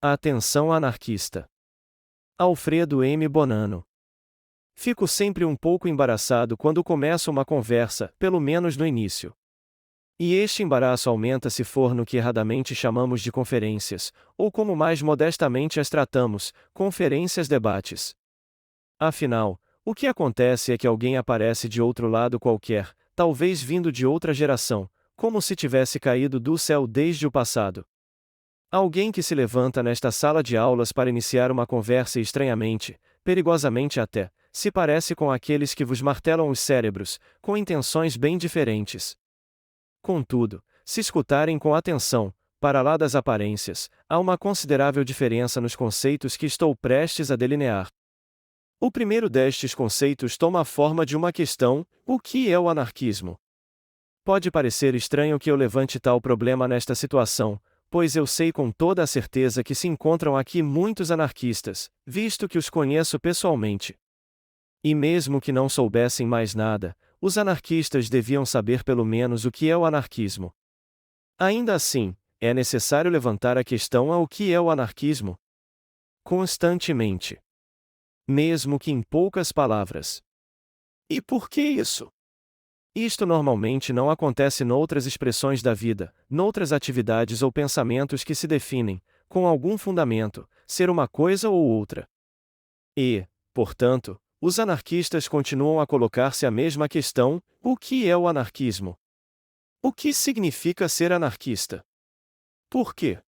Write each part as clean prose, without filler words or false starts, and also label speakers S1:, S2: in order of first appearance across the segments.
S1: A atenção anarquista. Alfredo M. Bonanno. Fico sempre um pouco embaraçado quando começo uma conversa, pelo menos no início. E este embaraço aumenta se for no que erradamente chamamos de conferências, ou como mais modestamente as tratamos, conferências-debates. Afinal, o que acontece é que alguém aparece de outro lado qualquer, talvez vindo de outra geração, como se tivesse caído do céu desde o passado. Alguém que se levanta nesta sala de aulas para iniciar uma conversa e estranhamente, perigosamente até, se parece com aqueles que vos martelam os cérebros, com intenções bem diferentes. Contudo, se escutarem com atenção, para lá das aparências, há uma considerável diferença nos conceitos que estou prestes a delinear. O primeiro destes conceitos toma a forma de uma questão: o que é o anarquismo? Pode parecer estranho que eu levante tal problema nesta situação, pois eu sei com toda a certeza que se encontram aqui muitos anarquistas, visto que os conheço pessoalmente. E mesmo que não soubessem mais nada, os anarquistas deviam saber pelo menos o que é o anarquismo. Ainda assim, é necessário levantar a questão: o que é o anarquismo? Constantemente. Mesmo que em poucas palavras. E por que isso? Isto normalmente não acontece noutras expressões da vida, noutras atividades ou pensamentos que se definem, com algum fundamento, ser uma coisa ou outra. E, portanto, os anarquistas continuam a colocar-se a mesma questão: o que é o anarquismo? O que significa ser anarquista? Por quê?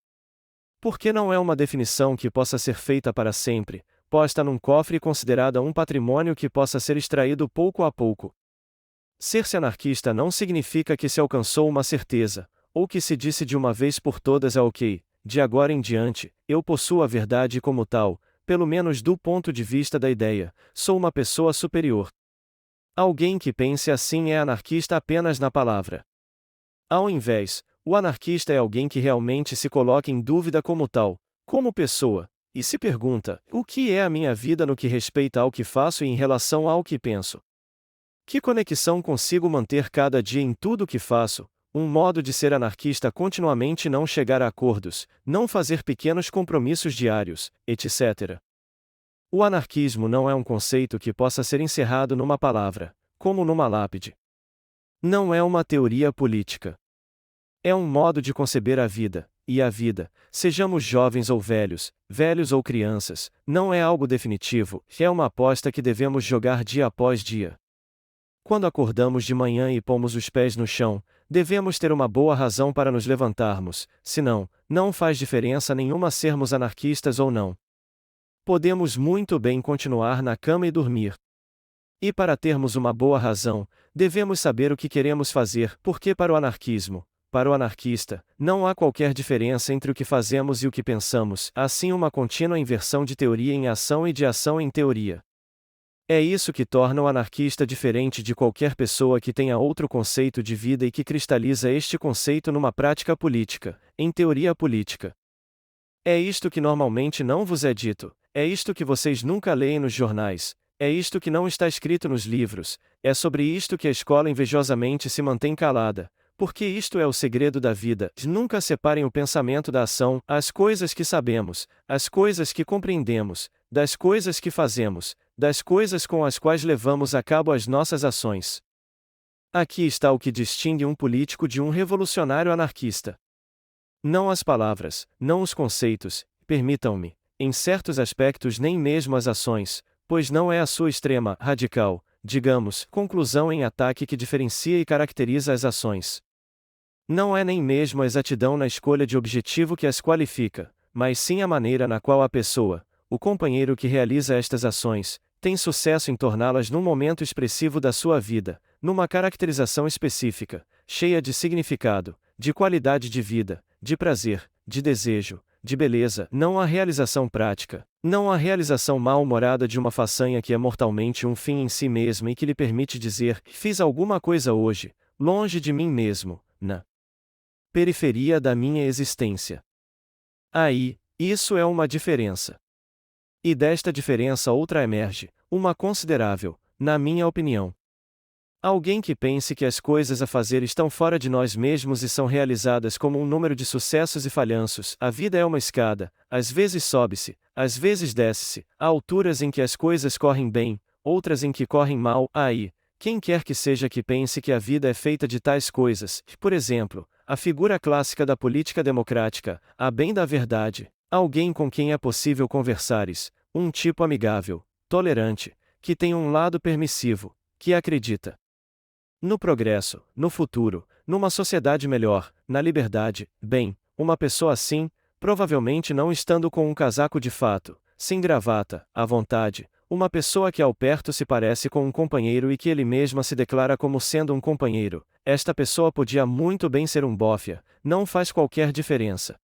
S1: Porque não é uma definição que possa ser feita para sempre, posta num cofre e considerada um patrimônio que possa ser extraído pouco a pouco. Ser-se anarquista não significa que se alcançou uma certeza, ou que se disse de uma vez por todas: ok, de agora em diante, eu possuo a verdade e como tal, pelo menos do ponto de vista da ideia, sou uma pessoa superior. Alguém que pense assim é anarquista apenas na palavra. Ao invés, o anarquista é alguém que realmente se coloca em dúvida como tal, como pessoa, e se pergunta: o que é a minha vida no que respeita ao que faço e em relação ao que penso? Que conexão consigo manter cada dia em tudo o que faço? Um modo de ser anarquista: continuamente não chegar a acordos, não fazer pequenos compromissos diários, etc. O anarquismo não é um conceito que possa ser encerrado numa palavra, como numa lápide. Não é uma teoria política. É um modo de conceber a vida, e a vida, sejamos jovens ou velhos, velhos ou crianças, não é algo definitivo, é uma aposta que devemos jogar dia após dia. Quando acordamos de manhã e pomos os pés no chão, devemos ter uma boa razão para nos levantarmos, senão, não faz diferença nenhuma sermos anarquistas ou não. Podemos muito bem continuar na cama e dormir. E para termos uma boa razão, devemos saber o que queremos fazer, porque para o anarquista, não há qualquer diferença entre o que fazemos e o que pensamos, há sim uma contínua inversão de teoria em ação e de ação em teoria. É isso que torna o anarquista diferente de qualquer pessoa que tenha outro conceito de vida e que cristaliza este conceito numa prática política, em teoria política. É isto que normalmente não vos é dito, é isto que vocês nunca leem nos jornais, é isto que não está escrito nos livros, é sobre isto que a escola invejosamente se mantém calada, porque isto é o segredo da vida. Nunca separem o pensamento da ação, as coisas que sabemos, as coisas que compreendemos, das coisas que fazemos, das coisas com as quais levamos a cabo as nossas ações. Aqui está o que distingue um político de um revolucionário anarquista. Não as palavras, não os conceitos, permitam-me, em certos aspectos nem mesmo as ações, pois não é a sua extrema, radical, digamos, conclusão em ataque que diferencia e caracteriza as ações. Não é nem mesmo a exatidão na escolha de objetivo que as qualifica, mas sim a maneira na qual a pessoa, o companheiro que realiza estas ações, tem sucesso em torná-las num momento expressivo da sua vida, numa caracterização específica, cheia de significado, de qualidade de vida, de prazer, de desejo, de beleza. Não a realização prática, não a realização mal-humorada de uma façanha que é mortalmente um fim em si mesma e que lhe permite dizer: fiz alguma coisa hoje, longe de mim mesmo, na periferia da minha existência. Aí, isso é uma diferença. E desta diferença outra emerge, uma considerável, na minha opinião. Alguém que pense que as coisas a fazer estão fora de nós mesmos e são realizadas como um número de sucessos e falhanços. A vida é uma escada, às vezes sobe-se, às vezes desce-se, há alturas em que as coisas correm bem, outras em que correm mal. Aí, quem quer que seja que pense que a vida é feita de tais coisas, por exemplo, a figura clássica da política democrática, a bem da verdade, alguém com quem é possível conversares, um tipo amigável, tolerante, que tem um lado permissivo, que acredita no progresso, no futuro, numa sociedade melhor, na liberdade. Bem, uma pessoa assim, provavelmente não estando com um casaco de fato, sem gravata, à vontade, uma pessoa que ao perto se parece com um companheiro e que ele mesma se declara como sendo um companheiro, esta pessoa podia muito bem ser um bófia, não faz qualquer diferença.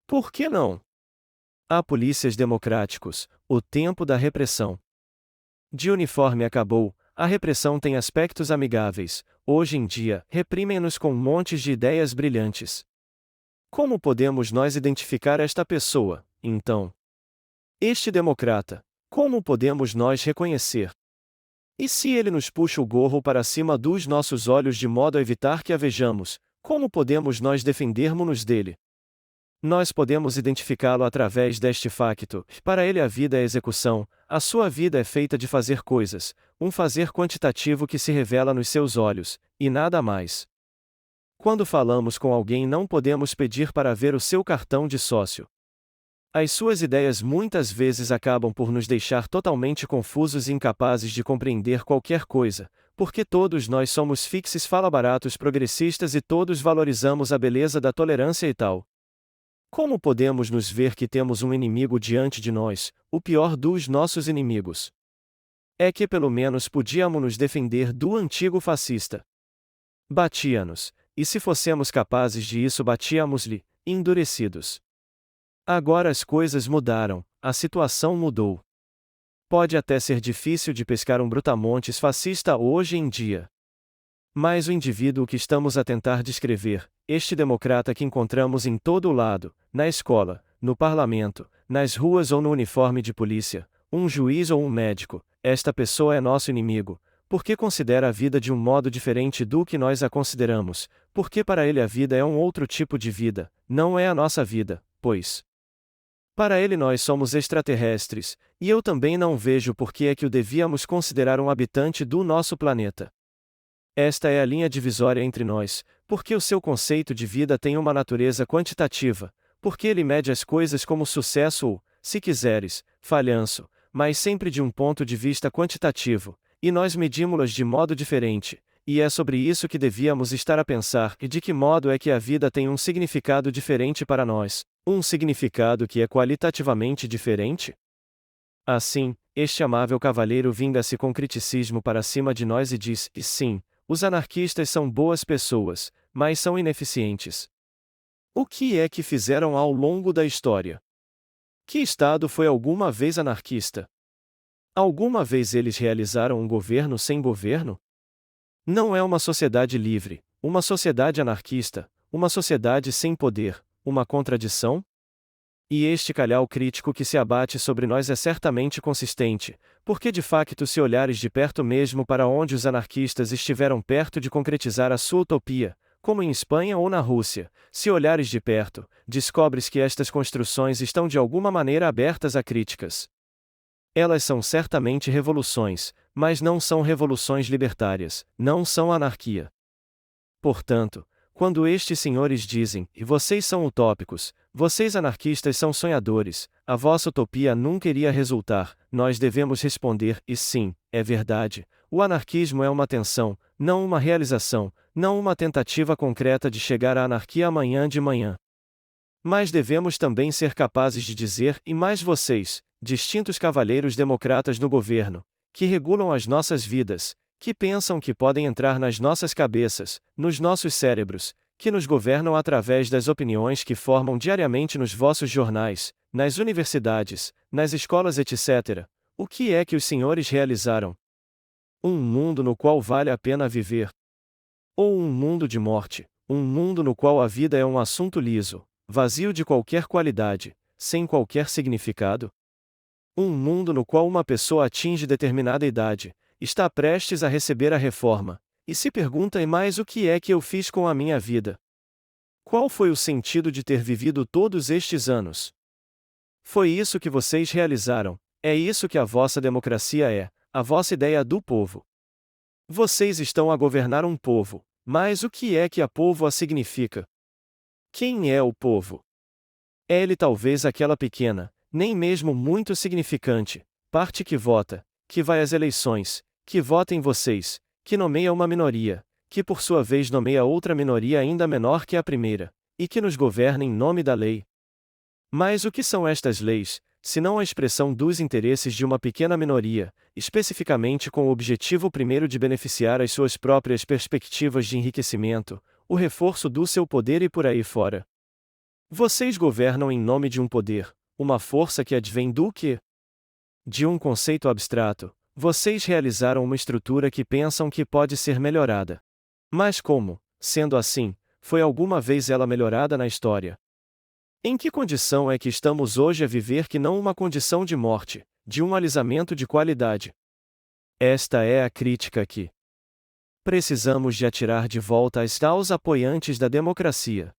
S1: Por que não? Há polícias democráticos, o tempo da repressão de uniforme acabou. A repressão tem aspectos amigáveis, hoje em dia, reprimem-nos com montes de ideias brilhantes. Como podemos nós identificar esta pessoa, então? Este democrata, como podemos nós reconhecer? E se ele nos puxa o gorro para cima dos nossos olhos de modo a evitar que a vejamos, como podemos nós defendermos-nos dele? Nós podemos identificá-lo através deste facto: para ele a vida é execução, a sua vida é feita de fazer coisas, um fazer quantitativo que se revela nos seus olhos, e nada mais. Quando falamos com alguém não podemos pedir para ver o seu cartão de sócio. As suas ideias muitas vezes acabam por nos deixar totalmente confusos e incapazes de compreender qualquer coisa, porque todos nós somos fixes falabaratos progressistas e todos valorizamos a beleza da tolerância e tal. Como podemos nos ver que temos um inimigo diante de nós, o pior dos nossos inimigos? É que pelo menos podíamos nos defender do antigo fascista. Batia-nos, e se fossemos capazes de isso batíamos-lhe, endurecidos. Agora as coisas mudaram, a situação mudou. Pode até ser difícil de pescar um brutamontes fascista hoje em dia. Mas o indivíduo que estamos a tentar descrever, este democrata que encontramos em todo o lado, na escola, no parlamento, nas ruas ou no uniforme de polícia, um juiz ou um médico, esta pessoa é nosso inimigo, porque considera a vida de um modo diferente do que nós a consideramos, porque para ele a vida é um outro tipo de vida, não é a nossa vida, pois para ele nós somos extraterrestres, e eu também não vejo por que é que o devíamos considerar um habitante do nosso planeta. Esta é a linha divisória entre nós, porque o seu conceito de vida tem uma natureza quantitativa, porque ele mede as coisas como sucesso ou, se quiseres, falhanço, mas sempre de um ponto de vista quantitativo, e nós medimos-las de modo diferente, e é sobre isso que devíamos estar a pensar e de que modo é que a vida tem um significado diferente para nós, um significado que é qualitativamente diferente? Assim, este amável cavalheiro vinga-se com criticismo para cima de nós e diz: e sim, os anarquistas são boas pessoas, mas são ineficientes. O que é que fizeram ao longo da história? Que Estado foi alguma vez anarquista? Alguma vez eles realizaram um governo sem governo? Não é uma sociedade livre, uma sociedade anarquista, uma sociedade sem poder, uma contradição? E este calhau crítico que se abate sobre nós é certamente consistente, porque de facto se olhares de perto mesmo para onde os anarquistas estiveram perto de concretizar a sua utopia, como em Espanha ou na Rússia, se olhares de perto, descobres que estas construções estão de alguma maneira abertas a críticas. Elas são certamente revoluções, mas não são revoluções libertárias, não são anarquia. Portanto, quando estes senhores dizem, e vocês são utópicos, vocês anarquistas são sonhadores, a vossa utopia nunca iria resultar, nós devemos responder, e sim, é verdade, o anarquismo é uma tensão, não uma realização, não uma tentativa concreta de chegar à anarquia amanhã de manhã. Mas devemos também ser capazes de dizer, e mais vocês, distintos cavalheiros democratas no governo, que regulam as nossas vidas, que pensam que podem entrar nas nossas cabeças, nos nossos cérebros, que nos governam através das opiniões que formam diariamente nos vossos jornais, nas universidades, nas escolas etc. O que é que os senhores realizaram? Um mundo no qual vale a pena viver? Ou um mundo de morte, um mundo no qual a vida é um assunto liso, vazio de qualquer qualidade, sem qualquer significado? Um mundo no qual uma pessoa atinge determinada idade, está prestes a receber a reforma, E se pergunta: e mais o que é que eu fiz com a minha vida? Qual foi o sentido de ter vivido todos estes anos? Foi isso que vocês realizaram, é isso que a vossa democracia é, a vossa ideia do povo. Vocês estão a governar um povo, mas o que é que a povo significa? Quem é o povo? É ele talvez aquela pequena, nem mesmo muito significante, parte que vota, que vai às eleições, que vota em vocês, que nomeia uma minoria, que por sua vez nomeia outra minoria ainda menor que a primeira, e que nos governa em nome da lei. Mas o que são estas leis, se não a expressão dos interesses de uma pequena minoria, especificamente com o objetivo primeiro de beneficiar as suas próprias perspectivas de enriquecimento, o reforço do seu poder e por aí fora? Vocês governam em nome de um poder, uma força que advém do quê? De um conceito abstrato. Vocês realizaram uma estrutura que pensam que pode ser melhorada. Mas como, sendo assim, foi alguma vez ela melhorada na história? Em que condição é que estamos hoje a viver que não uma condição de morte, de um alisamento de qualidade? Esta é a crítica que precisamos de atirar de volta aos apoiantes da democracia.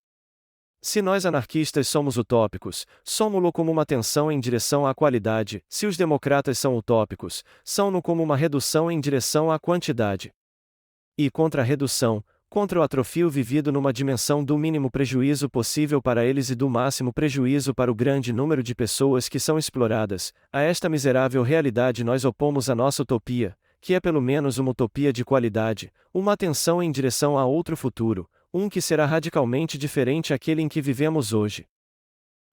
S1: Se nós anarquistas somos utópicos, somos-lo como uma tensão em direção à qualidade; se os democratas são utópicos, são-no como uma redução em direção à quantidade. E contra a redução, contra o atrofio vivido numa dimensão do mínimo prejuízo possível para eles e do máximo prejuízo para o grande número de pessoas que são exploradas, a esta miserável realidade nós opomos a nossa utopia, que é pelo menos uma utopia de qualidade, uma tensão em direção a outro futuro, que será radicalmente diferente àquele em que vivemos hoje.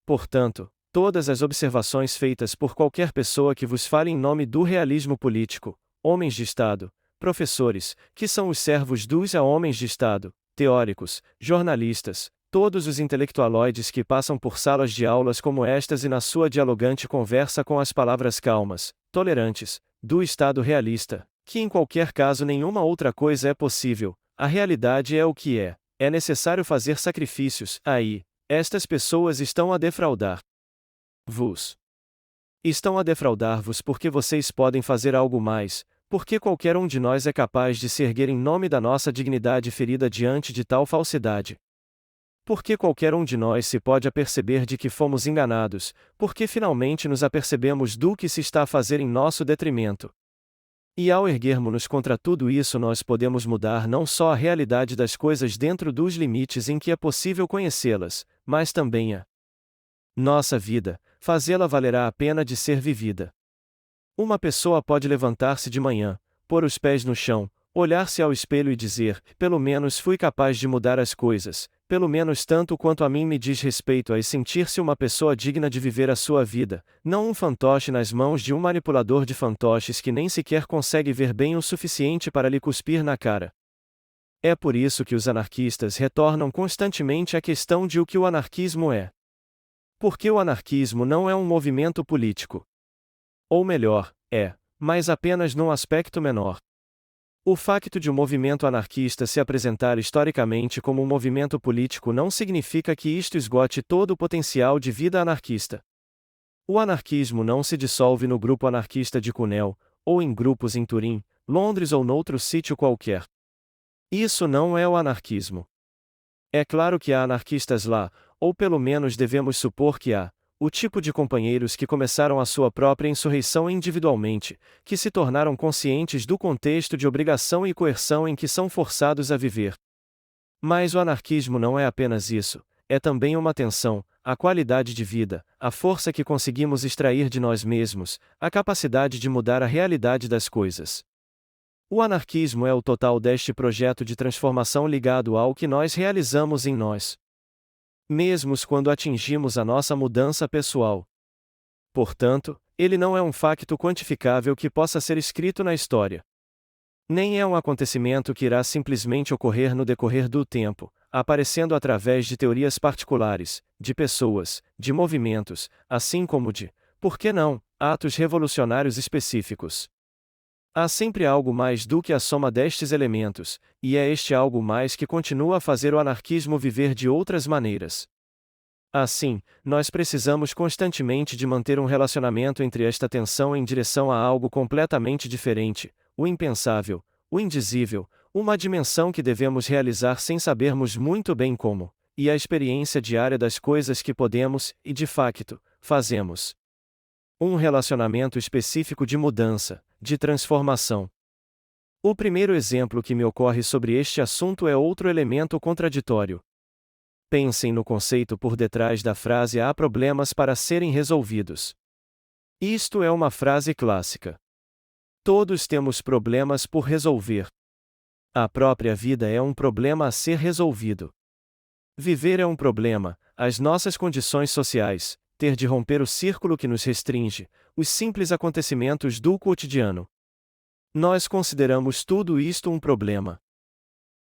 S1: Portanto, todas as observações feitas por qualquer pessoa que vos fale em nome do realismo político, homens de Estado, professores, que são os servos dos homens de Estado, teóricos, jornalistas, todos os intelectualoides que passam por salas de aulas como estas e na sua dialogante conversa com as palavras calmas, tolerantes, do Estado realista, que em qualquer caso nenhuma outra coisa é possível, a realidade é o que é. É necessário fazer sacrifícios, aí, estas pessoas estão a defraudar-vos. Estão a defraudar-vos porque vocês podem fazer algo mais, porque qualquer um de nós é capaz de se erguer em nome da nossa dignidade ferida diante de tal falsidade. Porque qualquer um de nós se pode aperceber de que fomos enganados, porque finalmente nos apercebemos do que se está a fazer em nosso detrimento. E ao erguermos-nos contra tudo isso nós podemos mudar não só a realidade das coisas dentro dos limites em que é possível conhecê-las, mas também a nossa vida, fazê-la valerá a pena de ser vivida. Uma pessoa pode levantar-se de manhã, pôr os pés no chão, olhar-se ao espelho e dizer: pelo menos fui capaz de mudar as coisas, pelo menos tanto quanto a mim me diz respeito, e sentir-se uma pessoa digna de viver a sua vida, não um fantoche nas mãos de um manipulador de fantoches que nem sequer consegue ver bem o suficiente para lhe cuspir na cara. É por isso que os anarquistas retornam constantemente à questão de o que o anarquismo é. Porque o anarquismo não é um movimento político. Ou melhor, mas apenas num aspecto menor. O facto de um movimento anarquista se apresentar historicamente como um movimento político não significa que isto esgote todo o potencial de vida anarquista. O anarquismo não se dissolve no grupo anarquista de Cunel, ou em grupos em Turim, Londres ou noutro sítio qualquer. Isso não é o anarquismo. É claro que há anarquistas lá, ou pelo menos devemos supor que há, o tipo de companheiros que começaram a sua própria insurreição individualmente, que se tornaram conscientes do contexto de obrigação e coerção em que são forçados a viver. Mas o anarquismo não é apenas isso, é também uma tensão, a qualidade de vida, a força que conseguimos extrair de nós mesmos, a capacidade de mudar a realidade das coisas. O anarquismo é o total deste projeto de transformação ligado ao que nós realizamos em nós mesmos quando atingimos a nossa mudança pessoal. Portanto, ele não é um facto quantificável que possa ser escrito na história. Nem é um acontecimento que irá simplesmente ocorrer no decorrer do tempo, aparecendo através de teorias particulares, de pessoas, de movimentos, assim como de, por que não, atos revolucionários específicos. Há sempre algo mais do que a soma destes elementos, e é este algo mais que continua a fazer o anarquismo viver de outras maneiras. Assim, nós precisamos constantemente de manter um relacionamento entre esta tensão em direção a algo completamente diferente, o impensável, o indizível, Uma dimensão que devemos realizar sem sabermos muito bem como, e a experiência diária das coisas que podemos, e de facto, fazemos. Um relacionamento específico de mudança, de transformação. O primeiro exemplo que me ocorre sobre este assunto é outro elemento contraditório. Pensem no conceito por detrás da frase "há problemas para serem resolvidos". Isto é uma frase clássica. Todos temos problemas por resolver. A própria vida é um problema a ser resolvido. Viver é um problema, as nossas condições sociais, ter de romper o círculo que nos restringe, os simples acontecimentos do cotidiano. Nós consideramos tudo isto um problema.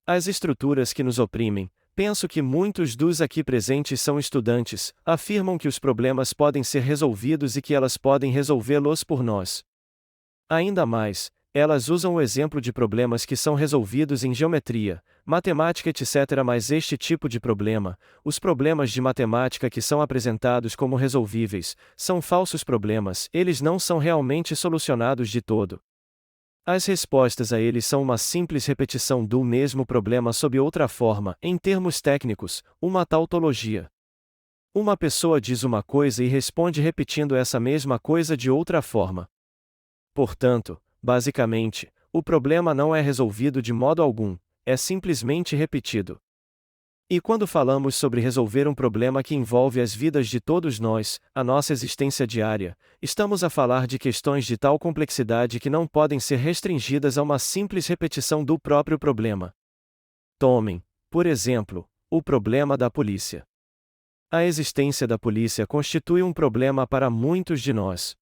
S1: As estruturas que nos oprimem, penso que muitos dos aqui presentes são estudantes, afirmam que os problemas podem ser resolvidos e que elas podem resolvê-los por nós. Ainda mais, elas usam o exemplo de problemas que são resolvidos em geometria, matemática, etc. Mas este tipo de problema, os problemas de matemática que são apresentados como resolvíveis, são falsos problemas, eles não são realmente solucionados de todo. As respostas a eles são uma simples repetição do mesmo problema sob outra forma, em termos técnicos, uma tautologia. Uma pessoa diz uma coisa e responde repetindo essa mesma coisa de outra forma. Portanto, basicamente, o problema não é resolvido de modo algum, é simplesmente repetido. E quando falamos sobre resolver um problema que envolve as vidas de todos nós, a nossa existência diária, estamos a falar de questões de tal complexidade que não podem ser restringidas a uma simples repetição do próprio problema. Tomem, por exemplo, o problema da polícia. A existência da polícia constitui um problema para muitos de nós.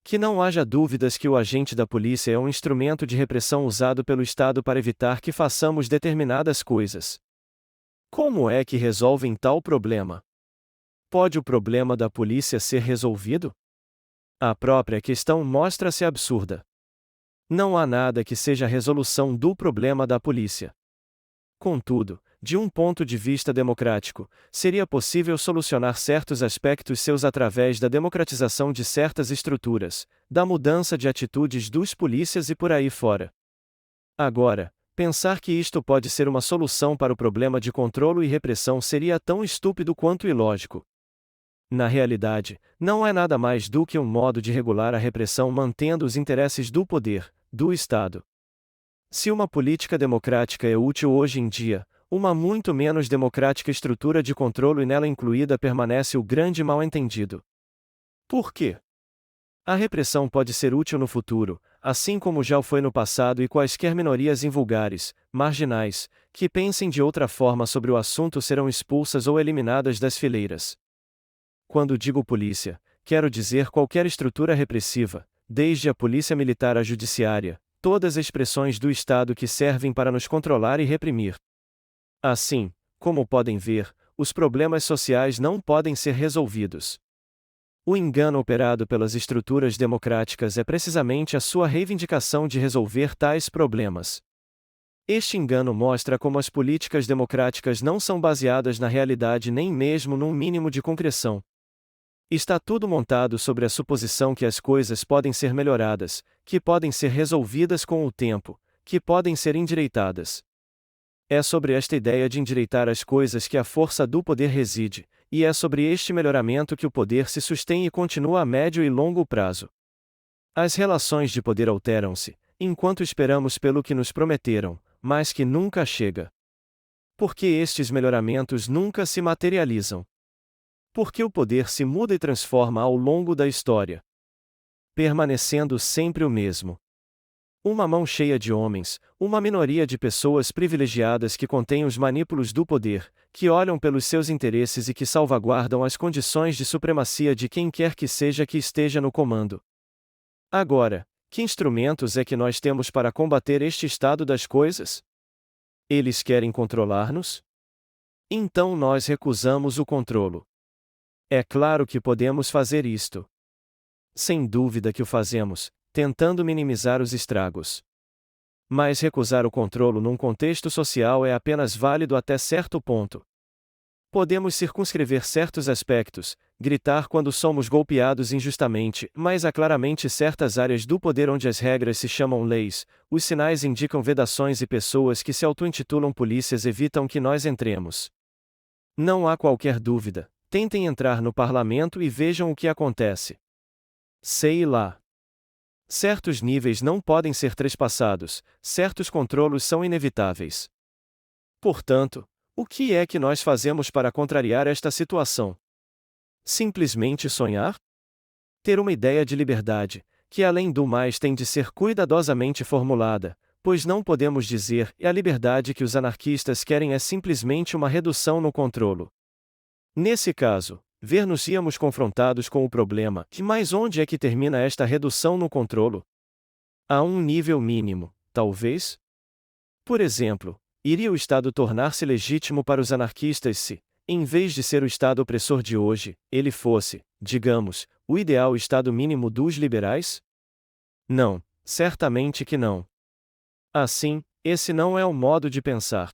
S1: Que não haja dúvidas que o agente da polícia é um instrumento de repressão usado pelo Estado para evitar que façamos determinadas coisas. Como é que resolvem tal problema? Pode o problema da polícia ser resolvido? A própria questão mostra-se absurda. Não há nada que seja a resolução do problema da polícia. Contudo, de um ponto de vista democrático, seria possível solucionar certos aspectos seus através da democratização de certas estruturas, da mudança de atitudes dos polícias e por aí fora. Agora, pensar que isto pode ser uma solução para o problema de controlo e repressão seria tão estúpido quanto ilógico. Na realidade, não é nada mais do que um modo de regular a repressão mantendo os interesses do poder, do Estado. Se uma política democrática é útil hoje em dia, uma muito menos democrática estrutura de controle nela incluída permanece o grande mal-entendido. Por quê? A repressão pode ser útil no futuro, assim como já o foi no passado, e quaisquer minorias invulgares, marginais, que pensem de outra forma sobre o assunto serão expulsas ou eliminadas das fileiras. Quando digo polícia, quero dizer qualquer estrutura repressiva, desde a polícia militar à judiciária, todas as expressões do Estado que servem para nos controlar e reprimir. Assim, como podem ver, os problemas sociais não podem ser resolvidos. O engano operado pelas estruturas democráticas é precisamente a sua reivindicação de resolver tais problemas. Este engano mostra como as políticas democráticas não são baseadas na realidade nem mesmo num mínimo de concreção. Está tudo montado sobre a suposição que as coisas podem ser melhoradas, que podem ser resolvidas com o tempo, que podem ser endireitadas. É sobre esta ideia de endireitar as coisas que a força do poder reside, e é sobre este melhoramento que o poder se sustém e continua a médio e longo prazo. As relações de poder alteram-se, enquanto esperamos pelo que nos prometeram, mas que nunca chega. Porque estes melhoramentos nunca se materializam. Porque o poder se muda e transforma ao longo da história, permanecendo sempre o mesmo. Uma mão cheia de homens, uma minoria de pessoas privilegiadas que contêm os manípulos do poder, que olham pelos seus interesses e que salvaguardam as condições de supremacia de quem quer que seja que esteja no comando. Agora, que instrumentos é que nós temos para combater este estado das coisas? Eles querem controlar-nos? Então nós recusamos o controlo. É claro que podemos fazer isto. Sem dúvida que o fazemos, tentando minimizar os estragos. Mas recusar o controlo num contexto social é apenas válido até certo ponto. Podemos circunscrever certos aspectos, gritar quando somos golpeados injustamente, mas há claramente certas áreas do poder onde as regras se chamam leis, os sinais indicam vedações e pessoas que se auto-intitulam polícias evitam que nós entremos. Não há qualquer dúvida, tentem entrar no parlamento e vejam o que acontece. Sei lá. Certos níveis não podem ser trespassados, certos controlos são inevitáveis. Portanto, o que é que nós fazemos para contrariar esta situação? Simplesmente sonhar? Ter uma ideia de liberdade, que além do mais tem de ser cuidadosamente formulada, pois não podemos dizer que a liberdade que os anarquistas querem é simplesmente uma redução no controlo. Nesse caso, ver-nos-íamos confrontados com o problema, mas onde é que termina esta redução no controlo? A um nível mínimo, talvez? Por exemplo, iria o Estado tornar-se legítimo para os anarquistas se, em vez de ser o Estado opressor de hoje, ele fosse, digamos, o ideal Estado mínimo dos liberais? Não, certamente que não. Assim, esse não é o modo de pensar.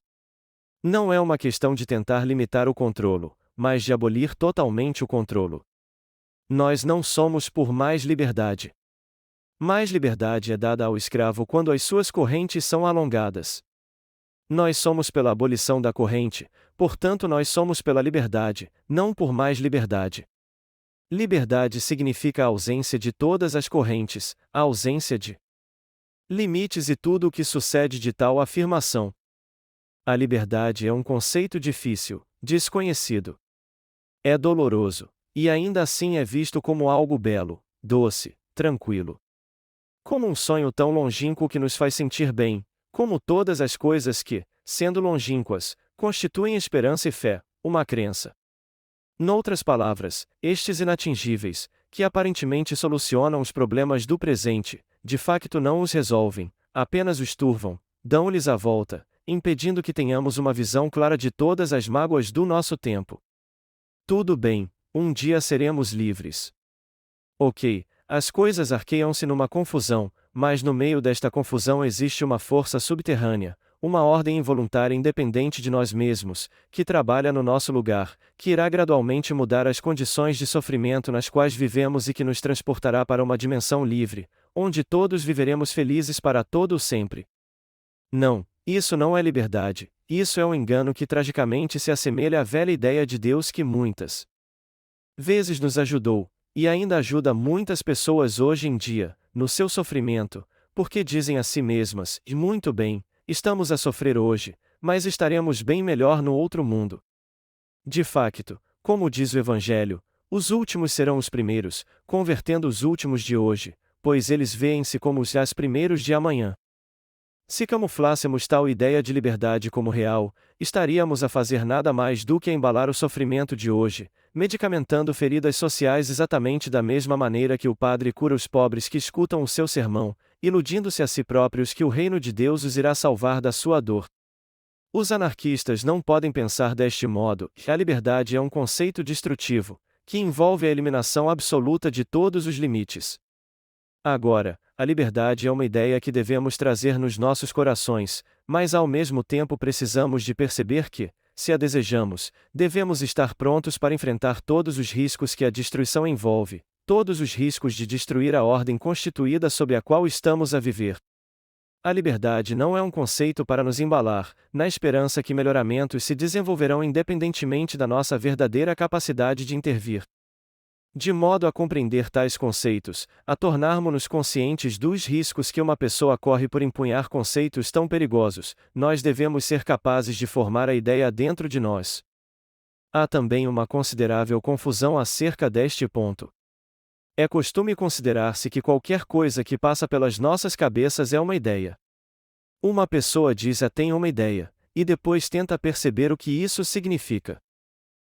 S1: Não é uma questão de tentar limitar o controlo, mas de abolir totalmente o controlo. Nós não somos por mais liberdade. Mais liberdade é dada ao escravo quando as suas correntes são alongadas. Nós somos pela abolição da corrente, portanto nós somos pela liberdade, não por mais liberdade. Liberdade significa a ausência de todas as correntes, a ausência de limites e tudo o que sucede de tal afirmação. A liberdade é um conceito difícil, desconhecido. É doloroso, e ainda assim é visto como algo belo, doce, tranquilo. Como um sonho tão longínquo que nos faz sentir bem, como todas as coisas que, sendo longínquas, constituem esperança e fé, uma crença. Noutras palavras, estes inatingíveis, que aparentemente solucionam os problemas do presente, de facto não os resolvem, apenas os turvam, dão-lhes a volta, impedindo que tenhamos uma visão clara de todas as mágoas do nosso tempo. Tudo bem, um dia seremos livres. Ok, as coisas arqueiam-se numa confusão, mas no meio desta confusão existe uma força subterrânea, uma ordem involuntária independente de nós mesmos, que trabalha no nosso lugar, que irá gradualmente mudar as condições de sofrimento nas quais vivemos e que nos transportará para uma dimensão livre, onde todos viveremos felizes para todo o sempre. Não, isso não é liberdade, isso é um engano que tragicamente se assemelha à velha ideia de Deus que muitas vezes nos ajudou, e ainda ajuda muitas pessoas hoje em dia, no seu sofrimento, porque dizem a si mesmas, e muito bem, estamos a sofrer hoje, mas estaremos bem melhor no outro mundo. De facto, como diz o Evangelho, os últimos serão os primeiros, convertendo os últimos de hoje, pois eles veem-se como os primeiros de amanhã. Se camuflássemos tal ideia de liberdade como real, estaríamos a fazer nada mais do que a embalar o sofrimento de hoje, medicamentando feridas sociais exatamente da mesma maneira que o padre cura os pobres que escutam o seu sermão, iludindo-se a si próprios que o reino de Deus os irá salvar da sua dor. Os anarquistas não podem pensar deste modo, que a liberdade é um conceito destrutivo, que envolve a eliminação absoluta de todos os limites. Agora, a liberdade é uma ideia que devemos trazer nos nossos corações, mas ao mesmo tempo precisamos de perceber que, se a desejamos, devemos estar prontos para enfrentar todos os riscos que a destruição envolve, todos os riscos de destruir a ordem constituída sob a qual estamos a viver. A liberdade não é um conceito para nos embalar, na esperança que melhoramentos se desenvolverão independentemente da nossa verdadeira capacidade de intervir. De modo a compreender tais conceitos, a tornarmos-nos conscientes dos riscos que uma pessoa corre por empunhar conceitos tão perigosos, nós devemos ser capazes de formar a ideia dentro de nós. Há também uma considerável confusão acerca deste ponto. É costume considerar-se que qualquer coisa que passa pelas nossas cabeças é uma ideia. Uma pessoa diz tem uma ideia, e depois tenta perceber o que isso significa.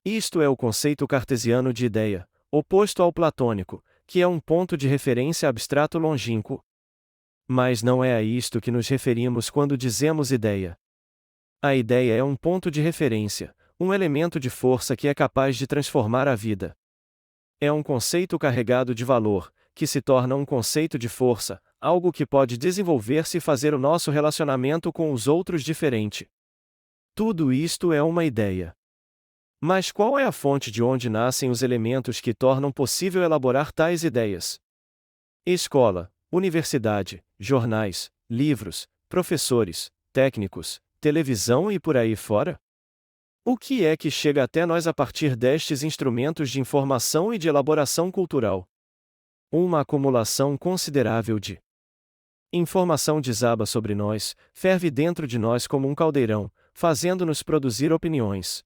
S1: Isto é o conceito cartesiano de ideia, oposto ao platônico, que é um ponto de referência abstrato longínquo. Mas não é a isto que nos referimos quando dizemos ideia. A ideia é um ponto de referência, um elemento de força que é capaz de transformar a vida. É um conceito carregado de valor, que se torna um conceito de força, algo que pode desenvolver-se e fazer o nosso relacionamento com os outros diferente. Tudo isto é uma ideia. Mas qual é a fonte de onde nascem os elementos que tornam possível elaborar tais ideias? Escola, universidade, jornais, livros, professores, técnicos, televisão e por aí fora? O que é que chega até nós a partir destes instrumentos de informação e de elaboração cultural? Uma acumulação considerável de informação desaba sobre nós, ferve dentro de nós como um caldeirão, fazendo-nos produzir opiniões.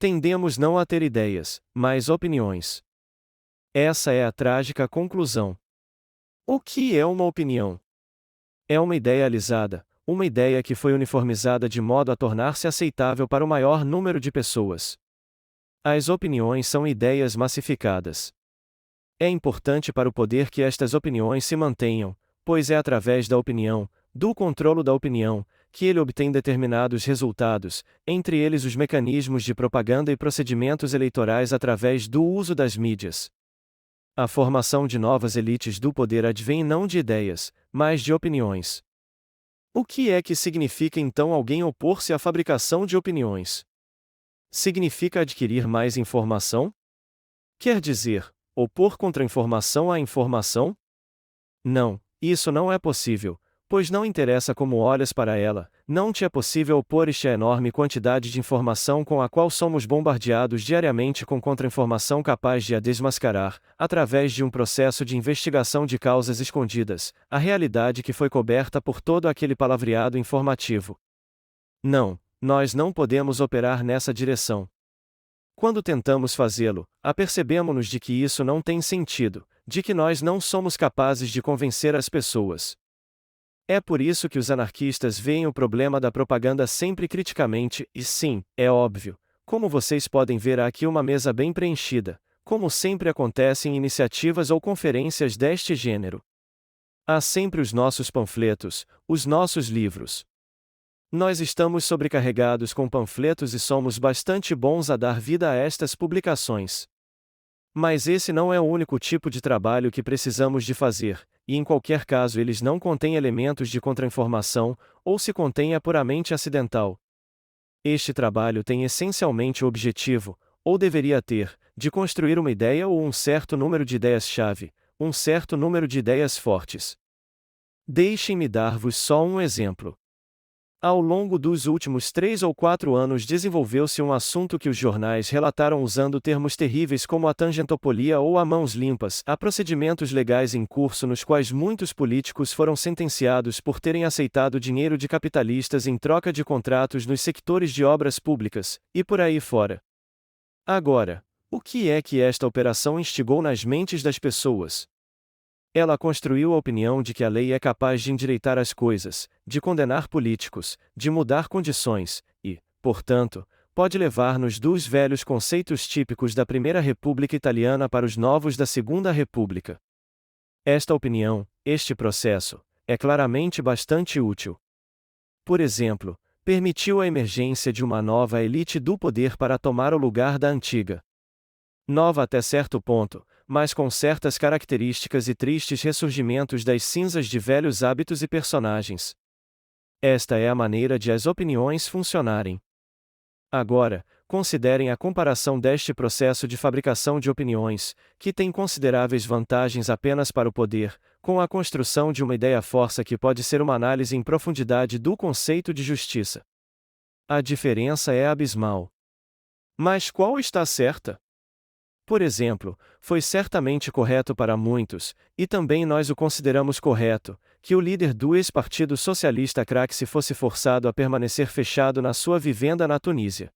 S1: Tendemos não a ter ideias, mas opiniões. Essa é a trágica conclusão. O que é uma opinião? É uma ideia alisada, uma ideia que foi uniformizada de modo a tornar-se aceitável para o maior número de pessoas. As opiniões são ideias massificadas. É importante para o poder que estas opiniões se mantenham, pois é através da opinião, do controlo da opinião, que ele obtém determinados resultados, entre eles os mecanismos de propaganda e procedimentos eleitorais através do uso das mídias. A formação de novas elites do poder advém não de ideias, mas de opiniões. O que é que significa então alguém opor-se à fabricação de opiniões? Significa adquirir mais informação? Quer dizer, opor contra-informação à informação? Não, isso não é possível, pois não interessa como olhas para ela, não te é possível opor-te à enorme quantidade de informação com a qual somos bombardeados diariamente com contra-informação capaz de a desmascarar, através de um processo de investigação de causas escondidas, a realidade que foi coberta por todo aquele palavreado informativo. Não, nós não podemos operar nessa direção. Quando tentamos fazê-lo, apercebemo-nos de que isso não tem sentido, de que nós não somos capazes de convencer as pessoas. É por isso que os anarquistas veem o problema da propaganda sempre criticamente, e sim, é óbvio, como vocês podem ver há aqui uma mesa bem preenchida, como sempre acontece em iniciativas ou conferências deste gênero. Há sempre os nossos panfletos, os nossos livros. Nós estamos sobrecarregados com panfletos e somos bastante bons a dar vida a estas publicações. Mas esse não é o único tipo de trabalho que precisamos de fazer, e em qualquer caso eles não contêm elementos de contra-informação, ou se contém é puramente acidental. Este trabalho tem essencialmente o objetivo, ou deveria ter, de construir uma ideia ou um certo número de ideias-chave, um certo número de ideias fortes. Deixem-me dar-vos só um exemplo. Ao longo dos últimos 3 ou 4 anos desenvolveu-se um assunto que os jornais relataram usando termos terríveis como a tangentopolia ou a mãos limpas, há procedimentos legais em curso nos quais muitos políticos foram sentenciados por terem aceitado dinheiro de capitalistas em troca de contratos nos sectores de obras públicas, e por aí fora. Agora, o que é que esta operação instigou nas mentes das pessoas? Ela construiu a opinião de que a lei é capaz de endireitar as coisas, de condenar políticos, de mudar condições, e, portanto, pode levar-nos dos velhos conceitos típicos da Primeira República Italiana para os novos da Segunda República. Esta opinião, este processo, é claramente bastante útil. Por exemplo, permitiu a emergência de uma nova elite do poder para tomar o lugar da antiga. Nova até certo ponto, mas com certas características e tristes ressurgimentos das cinzas de velhos hábitos e personagens. Esta é a maneira de as opiniões funcionarem. Agora, considerem a comparação deste processo de fabricação de opiniões, que tem consideráveis vantagens apenas para o poder, com a construção de uma ideia-força que pode ser uma análise em profundidade do conceito de justiça. A diferença é abismal. Mas qual está certa? Por exemplo, foi certamente correto para muitos, e também nós o consideramos correto, que o líder do ex-Partido Socialista Craxi fosse forçado a permanecer fechado na sua vivenda na Tunísia.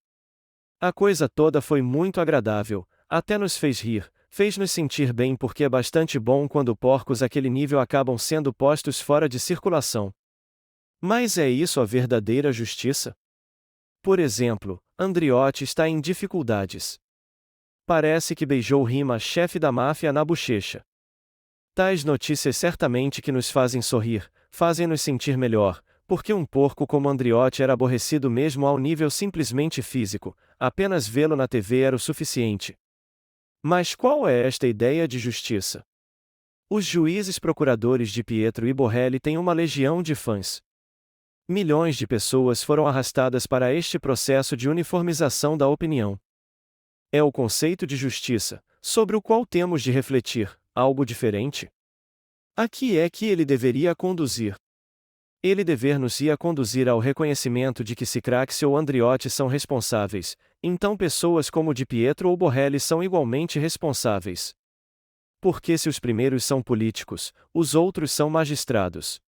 S1: A coisa toda foi muito agradável, até nos fez rir, fez-nos sentir bem porque é bastante bom quando porcos àquele nível acabam sendo postos fora de circulação. Mas é isso a verdadeira justiça? Por exemplo, Andriotti está em dificuldades. Parece que beijou Rima, chefe da máfia, na bochecha. Tais notícias certamente que nos fazem sorrir, fazem-nos sentir melhor, porque um porco como Andriotti era aborrecido mesmo ao nível simplesmente físico, apenas vê-lo na TV era o suficiente. Mas qual é esta ideia de justiça? Os juízes procuradores de Pietro e Borrelli têm uma legião de fãs. Milhões de pessoas foram arrastadas para este processo de uniformização da opinião. É o conceito de justiça, sobre o qual temos de refletir, algo diferente? A que é que ele deveria conduzir? Ele dever-nos-ia conduzir ao reconhecimento de que se Craxi ou Andriotti são responsáveis, então pessoas como Di Pietro ou Borrelli são igualmente responsáveis. Porque se os primeiros são políticos, os outros são magistrados.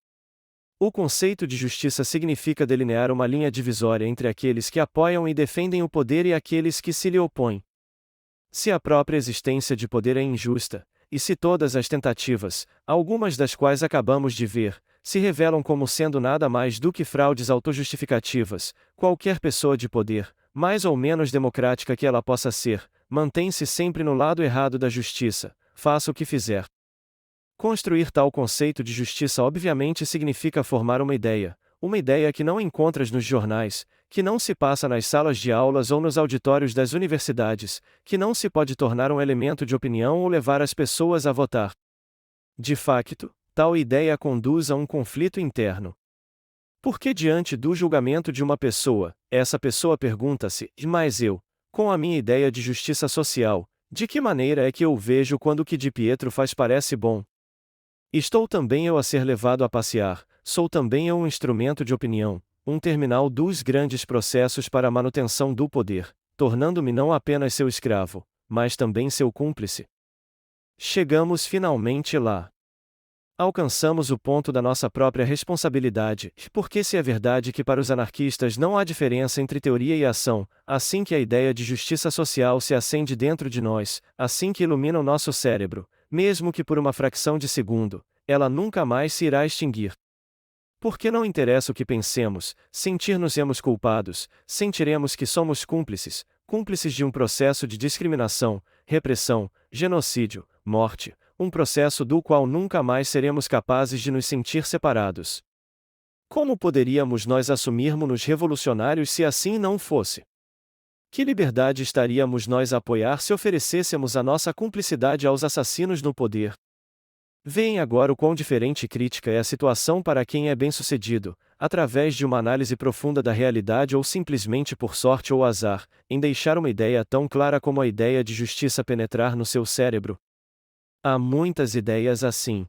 S1: O conceito de justiça significa delinear uma linha divisória entre aqueles que apoiam e defendem o poder e aqueles que se lhe opõem. Se a própria existência de poder é injusta, e se todas as tentativas, algumas das quais acabamos de ver, se revelam como sendo nada mais do que fraudes autojustificativas, qualquer pessoa de poder, mais ou menos democrática que ela possa ser, mantém-se sempre no lado errado da justiça, faça o que fizer. Construir tal conceito de justiça obviamente significa formar uma ideia que não encontras nos jornais, que não se passa nas salas de aulas ou nos auditórios das universidades, que não se pode tornar um elemento de opinião ou levar as pessoas a votar. De facto, tal ideia conduz a um conflito interno. Porque diante do julgamento de uma pessoa, essa pessoa pergunta-se: mas eu, com a minha ideia de justiça social, de que maneira é que eu vejo quando o que Di Pietro faz parece bom? Estou também eu a ser levado a passear, sou também eu um instrumento de opinião, um terminal dos grandes processos para a manutenção do poder, tornando-me não apenas seu escravo, mas também seu cúmplice. Chegamos finalmente lá. Alcançamos o ponto da nossa própria responsabilidade, porque se é verdade que para os anarquistas não há diferença entre teoria e ação, assim que a ideia de justiça social se acende dentro de nós, assim que ilumina o nosso cérebro, mesmo que por uma fração de segundo, ela nunca mais se irá extinguir. Porque não interessa o que pensemos, sentir-nos-emos culpados, sentiremos que somos cúmplices, cúmplices de um processo de discriminação, repressão, genocídio, morte, um processo do qual nunca mais seremos capazes de nos sentir separados. Como poderíamos nós assumirmos-nos revolucionários se assim não fosse? Que liberdade estaríamos nós a apoiar se oferecêssemos a nossa cumplicidade aos assassinos no poder? Veem agora o quão diferente e crítica é a situação para quem é bem-sucedido, através de uma análise profunda da realidade ou simplesmente por sorte ou azar, em deixar uma ideia tão clara como a ideia de justiça penetrar no seu cérebro. Há muitas ideias assim.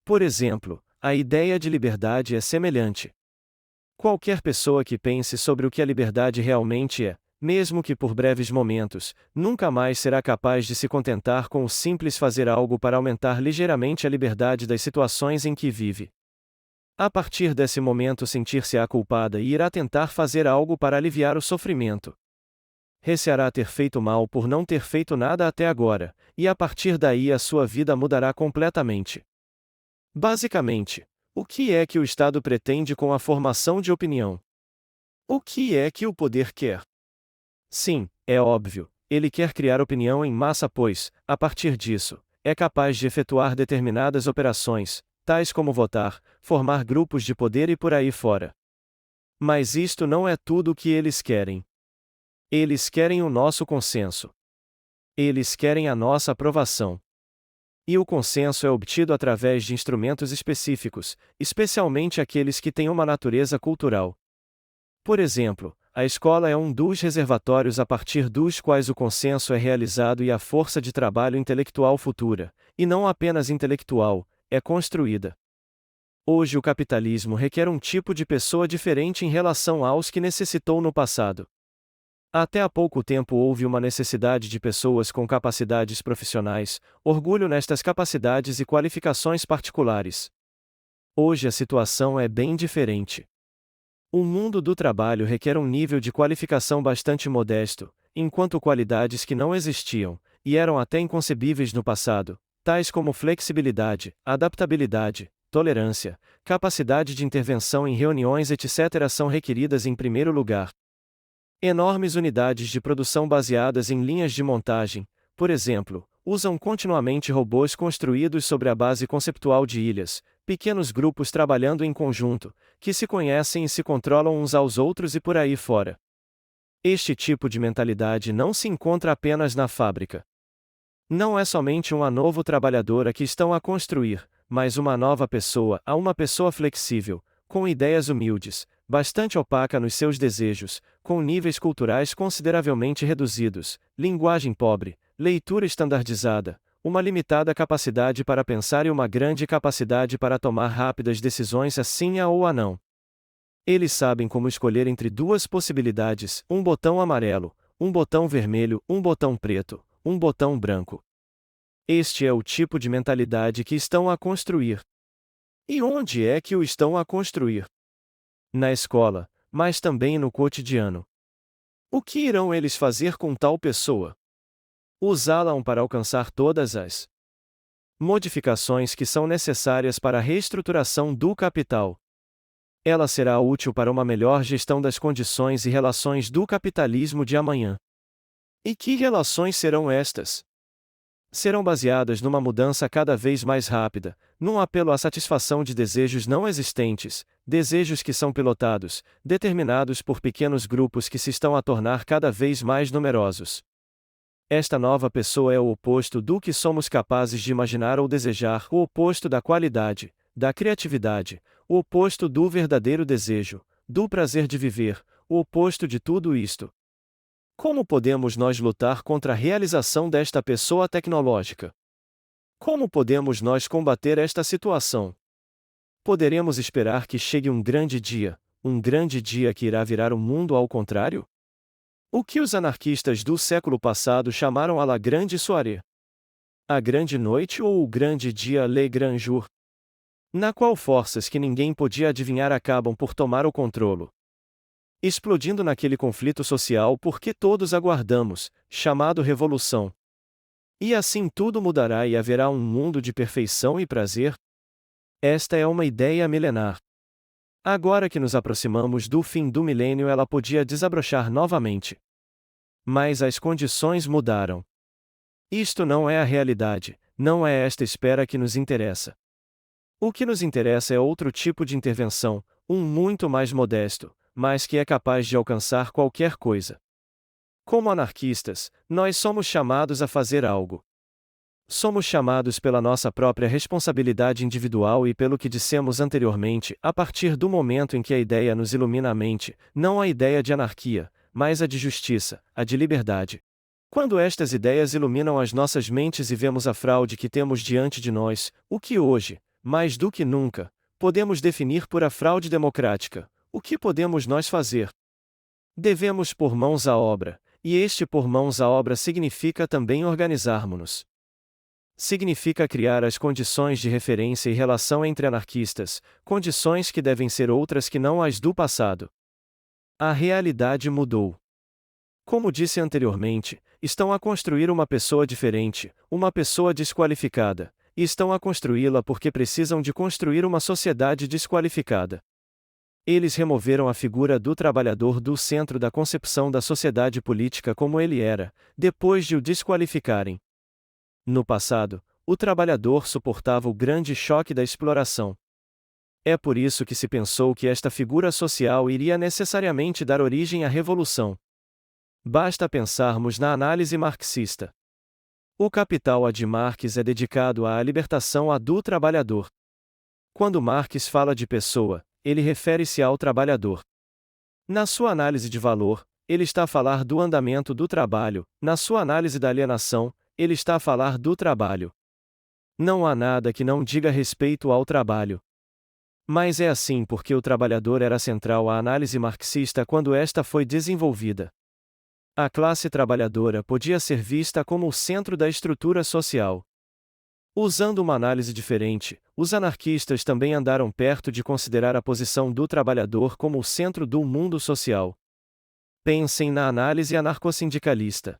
S1: Por exemplo, a ideia de liberdade é semelhante. Qualquer pessoa que pense sobre o que a liberdade realmente é, mesmo que por breves momentos, nunca mais será capaz de se contentar com o simples fazer algo para aumentar ligeiramente a liberdade das situações em que vive. A partir desse momento sentir-se-á culpada e irá tentar fazer algo para aliviar o sofrimento. Receará ter feito mal por não ter feito nada até agora, e a partir daí a sua vida mudará completamente. Basicamente, o que é que o Estado pretende com a formação de opinião? O que é que o poder quer? Sim, é óbvio, ele quer criar opinião em massa pois, a partir disso, é capaz de efetuar determinadas operações, tais como votar, formar grupos de poder e por aí fora. Mas isto não é tudo o que eles querem. Eles querem o nosso consenso. Eles querem a nossa aprovação. E o consenso é obtido através de instrumentos específicos, especialmente aqueles que têm uma natureza cultural. Por exemplo, a escola é um dos reservatórios a partir dos quais o consenso é realizado e a força de trabalho intelectual futura, e não apenas intelectual, é construída. Hoje o capitalismo requer um tipo de pessoa diferente em relação aos que necessitou no passado. Até há pouco tempo houve uma necessidade de pessoas com capacidades profissionais, orgulho nestas capacidades e qualificações particulares. Hoje a situação é bem diferente. O mundo do trabalho requer um nível de qualificação bastante modesto, enquanto qualidades que não existiam, e eram até inconcebíveis no passado, tais como flexibilidade, adaptabilidade, tolerância, capacidade de intervenção em reuniões etc. são requeridas em primeiro lugar. Enormes unidades de produção baseadas em linhas de montagem, por exemplo, usam continuamente robôs construídos sobre a base conceptual de ilhas, pequenos grupos trabalhando em conjunto, que se conhecem e se controlam uns aos outros e por aí fora. Este tipo de mentalidade não se encontra apenas na fábrica. Não é somente um novo trabalhador a que estão a construir, mas uma nova pessoa, uma pessoa flexível, com ideias humildes, bastante opaca nos seus desejos, com níveis culturais consideravelmente reduzidos, linguagem pobre, leitura estandardizada, uma limitada capacidade para pensar e uma grande capacidade para tomar rápidas decisões assim ou não. Eles sabem como escolher entre duas possibilidades: um botão amarelo, um botão vermelho, um botão preto, um botão branco. Este é o tipo de mentalidade que estão a construir. E onde é que o estão a construir? Na escola, mas também no cotidiano. O que irão eles fazer com tal pessoa? Usá-la para alcançar todas as modificações que são necessárias para a reestruturação do capital. Ela será útil para uma melhor gestão das condições e relações do capitalismo de amanhã. E que relações serão estas? Serão baseadas numa mudança cada vez mais rápida, num apelo à satisfação de desejos não existentes, desejos que são pilotados, determinados por pequenos grupos que se estão a tornar cada vez mais numerosos. Esta nova pessoa é o oposto do que somos capazes de imaginar ou desejar, o oposto da qualidade, da criatividade, o oposto do verdadeiro desejo, do prazer de viver, o oposto de tudo isto. Como podemos nós lutar contra a realização desta pessoa tecnológica? Como podemos nós combater esta situação? Poderemos esperar que chegue um grande dia que irá virar o mundo ao contrário? O que os anarquistas do século passado chamaram a la grande soirée? A grande noite ou o grande dia le grand jour? Na qual forças que ninguém podia adivinhar acabam por tomar o controlo, explodindo naquele conflito social por que todos aguardamos, chamado revolução. E assim tudo mudará e haverá um mundo de perfeição e prazer? Esta é uma ideia milenar. Agora que nos aproximamos do fim do milênio, ela podia desabrochar novamente. Mas as condições mudaram. Isto não é a realidade, não é esta espera que nos interessa. O que nos interessa é outro tipo de intervenção, um muito mais modesto, mas que é capaz de alcançar qualquer coisa. Como anarquistas, nós somos chamados a fazer algo. Somos chamados pela nossa própria responsabilidade individual e pelo que dissemos anteriormente, a partir do momento em que a ideia nos ilumina a mente, não a ideia de anarquia, mas a de justiça, a de liberdade. Quando estas ideias iluminam as nossas mentes e vemos a fraude que temos diante de nós, o que hoje, mais do que nunca, podemos definir por a fraude democrática, o que podemos nós fazer? Devemos pôr mãos à obra, e este pôr mãos à obra significa também organizarmos-nos. Significa criar as condições de referência e relação entre anarquistas, condições que devem ser outras que não as do passado. A realidade mudou. Como disse anteriormente, estão a construir uma pessoa diferente, uma pessoa desqualificada, e estão a construí-la porque precisam de construir uma sociedade desqualificada. Eles removeram a figura do trabalhador do centro da concepção da sociedade política como ele era, depois de o desqualificarem. No passado, o trabalhador suportava o grande choque da exploração. É por isso que se pensou que esta figura social iria necessariamente dar origem à revolução. Basta pensarmos na análise marxista. O Capital de Marx é dedicado à libertação do trabalhador. Quando Marx fala de pessoa, ele refere-se ao trabalhador. Na sua análise de valor, ele está a falar do andamento do trabalho, na sua análise da alienação, ele está a falar do trabalho. Não há nada que não diga respeito ao trabalho. Mas é assim porque o trabalhador era central à análise marxista quando esta foi desenvolvida. A classe trabalhadora podia ser vista como o centro da estrutura social. Usando uma análise diferente, os anarquistas também andaram perto de considerar a posição do trabalhador como o centro do mundo social. Pensem na análise anarcossindicalista.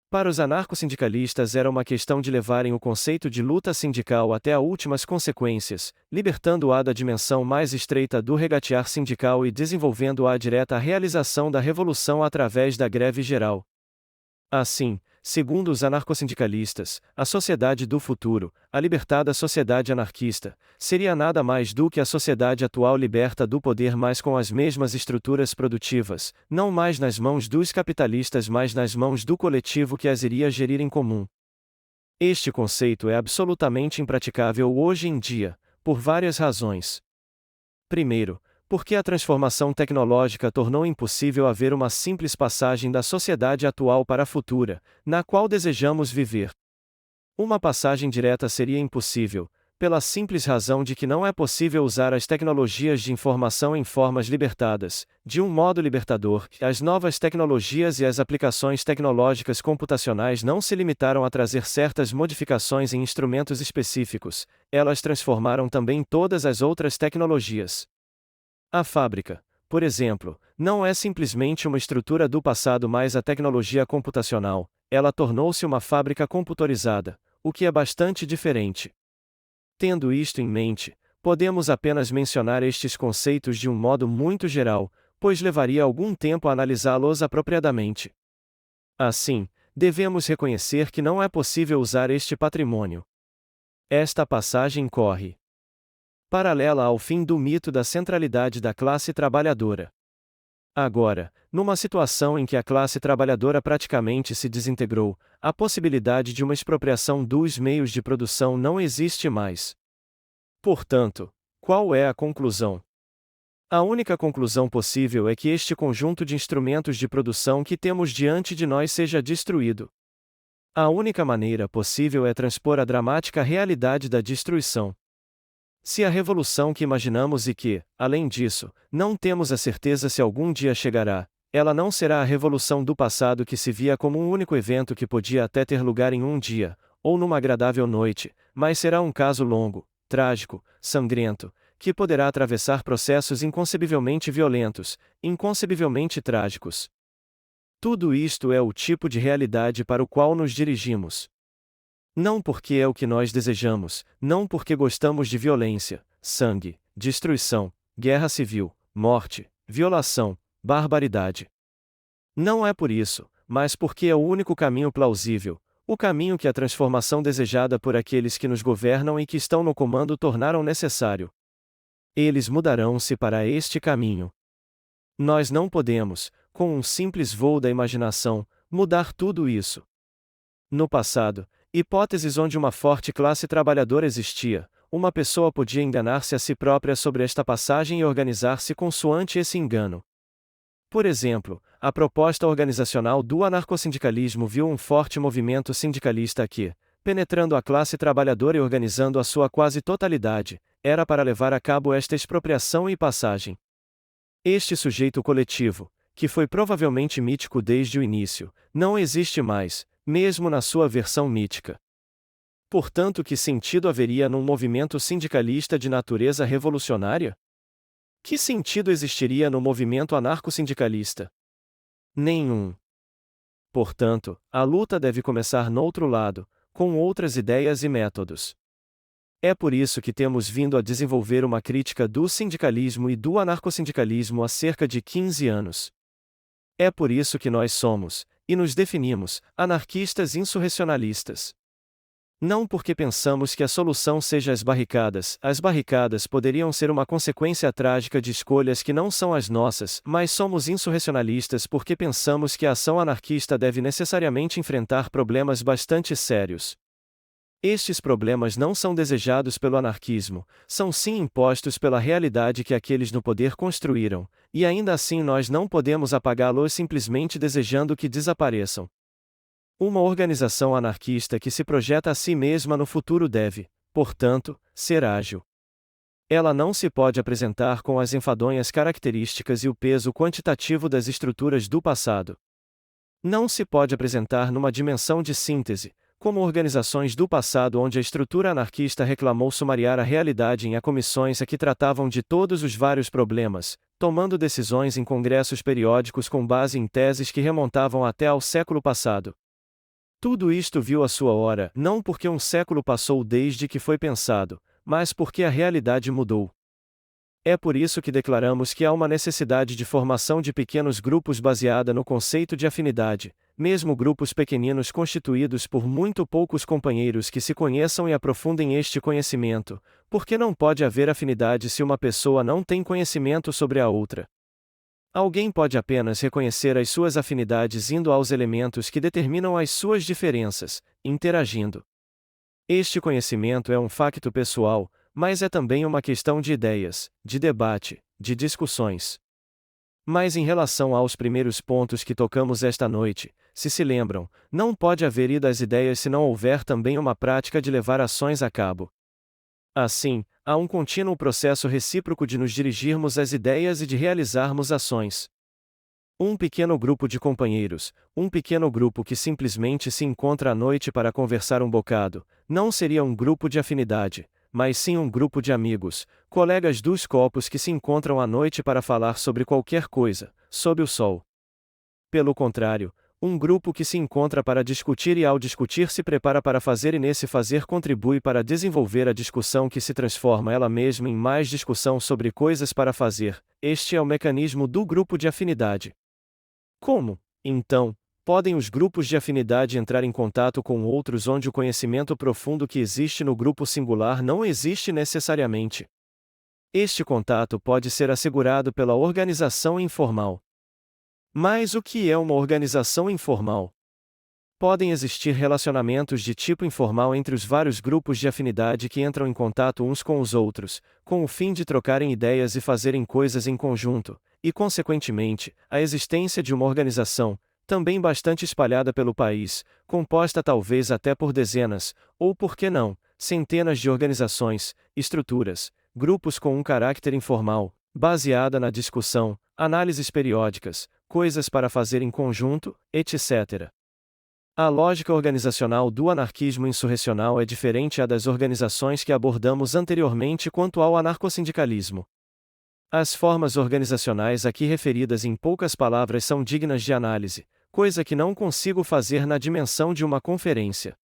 S1: Para os anarcossindicalistas era uma questão de levarem o conceito de luta sindical até a últimas consequências, libertando-a da dimensão mais estreita do regatear sindical e desenvolvendo-a direta à realização da revolução através da greve geral. Assim, segundo os anarcossindicalistas, a sociedade do futuro, a libertada sociedade anarquista, seria nada mais do que a sociedade atual liberta do poder mas com as mesmas estruturas produtivas, não mais nas mãos dos capitalistas mas nas mãos do coletivo que as iria gerir em comum. Este conceito é absolutamente impraticável hoje em dia, por várias razões. Primeiro, Porque a transformação tecnológica tornou impossível haver uma simples passagem da sociedade atual para a futura, na qual desejamos viver. Uma passagem direta seria impossível, pela simples razão de que não é possível usar as tecnologias de informação em formas libertadas, de um modo libertador. As novas tecnologias e as aplicações tecnológicas computacionais não se limitaram a trazer certas modificações em instrumentos específicos, elas transformaram também todas as outras tecnologias. A fábrica, por exemplo, não é simplesmente uma estrutura do passado mais a tecnologia computacional, ela tornou-se uma fábrica computadorizada, o que é bastante diferente. Tendo isto em mente, podemos apenas mencionar estes conceitos de um modo muito geral, pois levaria algum tempo a analisá-los apropriadamente. Assim, devemos reconhecer que não é possível usar este patrimônio. Esta passagem corre paralela ao fim do mito da centralidade da classe trabalhadora. Agora, numa situação em que a classe trabalhadora praticamente se desintegrou, a possibilidade de uma expropriação dos meios de produção não existe mais. Portanto, qual é a conclusão? A única conclusão possível é que este conjunto de instrumentos de produção que temos diante de nós seja destruído. A única maneira possível é transpor a dramática realidade da destruição. Se a revolução que imaginamos e que, além disso, não temos a certeza se algum dia chegará, ela não será a revolução do passado que se via como um único evento que podia até ter lugar em um dia, ou numa agradável noite, mas será um caso longo, trágico, sangrento, que poderá atravessar processos inconcebivelmente violentos, inconcebivelmente trágicos. Tudo isto é o tipo de realidade para o qual nos dirigimos. Não porque é o que nós desejamos, não porque gostamos de violência, sangue, destruição, guerra civil, morte, violação, barbaridade. Não é por isso, mas porque é o único caminho plausível, o caminho que a transformação desejada por aqueles que nos governam e que estão no comando tornaram necessário. Eles mudarão-se para este caminho. Nós não podemos, com um simples voo da imaginação, mudar tudo isso. No passado, hipóteses onde uma forte classe trabalhadora existia, uma pessoa podia enganar-se a si própria sobre esta passagem e organizar-se consoante esse engano. Por exemplo, a proposta organizacional do anarcossindicalismo viu um forte movimento sindicalista que, penetrando a classe trabalhadora e organizando a sua quase totalidade, era para levar a cabo esta expropriação e passagem. Este sujeito coletivo, que foi provavelmente mítico desde o início, não existe mais, mesmo na sua versão mítica. Portanto, que sentido haveria num movimento sindicalista de natureza revolucionária? Que sentido existiria no movimento anarcossindicalista? Nenhum. Portanto, a luta deve começar no outro lado, com outras ideias e métodos. É por isso que temos vindo a desenvolver uma crítica do sindicalismo e do anarcossindicalismo há cerca de 15 anos. É por isso que nós somos, e nos definimos, anarquistas insurrecionalistas. Não porque pensamos que a solução seja as barricadas poderiam ser uma consequência trágica de escolhas que não são as nossas, mas somos insurrecionalistas porque pensamos que a ação anarquista deve necessariamente enfrentar problemas bastante sérios. Estes problemas não são desejados pelo anarquismo, são sim impostos pela realidade que aqueles no poder construíram, e ainda assim nós não podemos apagá-los simplesmente desejando que desapareçam. Uma organização anarquista que se projeta a si mesma no futuro deve, portanto, ser ágil. Ela não se pode apresentar com as enfadonhas características e o peso quantitativo das estruturas do passado. Não se pode apresentar numa dimensão de síntese, como organizações do passado onde a estrutura anarquista reclamou sumariar a realidade em comissões que tratavam de todos os vários problemas, tomando decisões em congressos periódicos com base em teses que remontavam até ao século passado. Tudo isto viu a sua hora, não porque um século passou desde que foi pensado, mas porque a realidade mudou. É por isso que declaramos que há uma necessidade de formação de pequenos grupos baseada no conceito de afinidade, mesmo grupos pequeninos constituídos por muito poucos companheiros que se conheçam e aprofundem este conhecimento, porque não pode haver afinidade se uma pessoa não tem conhecimento sobre a outra. Alguém pode apenas reconhecer as suas afinidades indo aos elementos que determinam as suas diferenças, interagindo. Este conhecimento é um facto pessoal, mas é também uma questão de ideias, de debate, de discussões. Mas em relação aos primeiros pontos que tocamos esta noite, se lembram, não pode haver ida às ideias se não houver também uma prática de levar ações a cabo. Assim, há um contínuo processo recíproco de nos dirigirmos às ideias e de realizarmos ações. Um pequeno grupo de companheiros, um pequeno grupo que simplesmente se encontra à noite para conversar um bocado, não seria um grupo de afinidade, mas sim um grupo de amigos, colegas dos copos que se encontram à noite para falar sobre qualquer coisa, sob o sol. Pelo contrário, um grupo que se encontra para discutir e ao discutir se prepara para fazer e nesse fazer contribui para desenvolver a discussão que se transforma ela mesma em mais discussão sobre coisas para fazer, este é o mecanismo do grupo de afinidade. Como, então, podem os grupos de afinidade entrar em contato com outros onde o conhecimento profundo que existe no grupo singular não existe necessariamente? Este contato pode ser assegurado pela organização informal. Mas o que é uma organização informal? Podem existir relacionamentos de tipo informal entre os vários grupos de afinidade que entram em contato uns com os outros, com o fim de trocarem ideias e fazerem coisas em conjunto, e, consequentemente, a existência de uma organização, também bastante espalhada pelo país, composta talvez até por dezenas, ou por que não, centenas de organizações, estruturas, grupos com um caráter informal, baseada na discussão, análises periódicas, coisas para fazer em conjunto, etc. A lógica organizacional do anarquismo insurrecional é diferente à das organizações que abordamos anteriormente quanto ao anarcossindicalismo. As formas organizacionais aqui referidas em poucas palavras são dignas de análise, coisa que não consigo fazer na dimensão de uma conferência.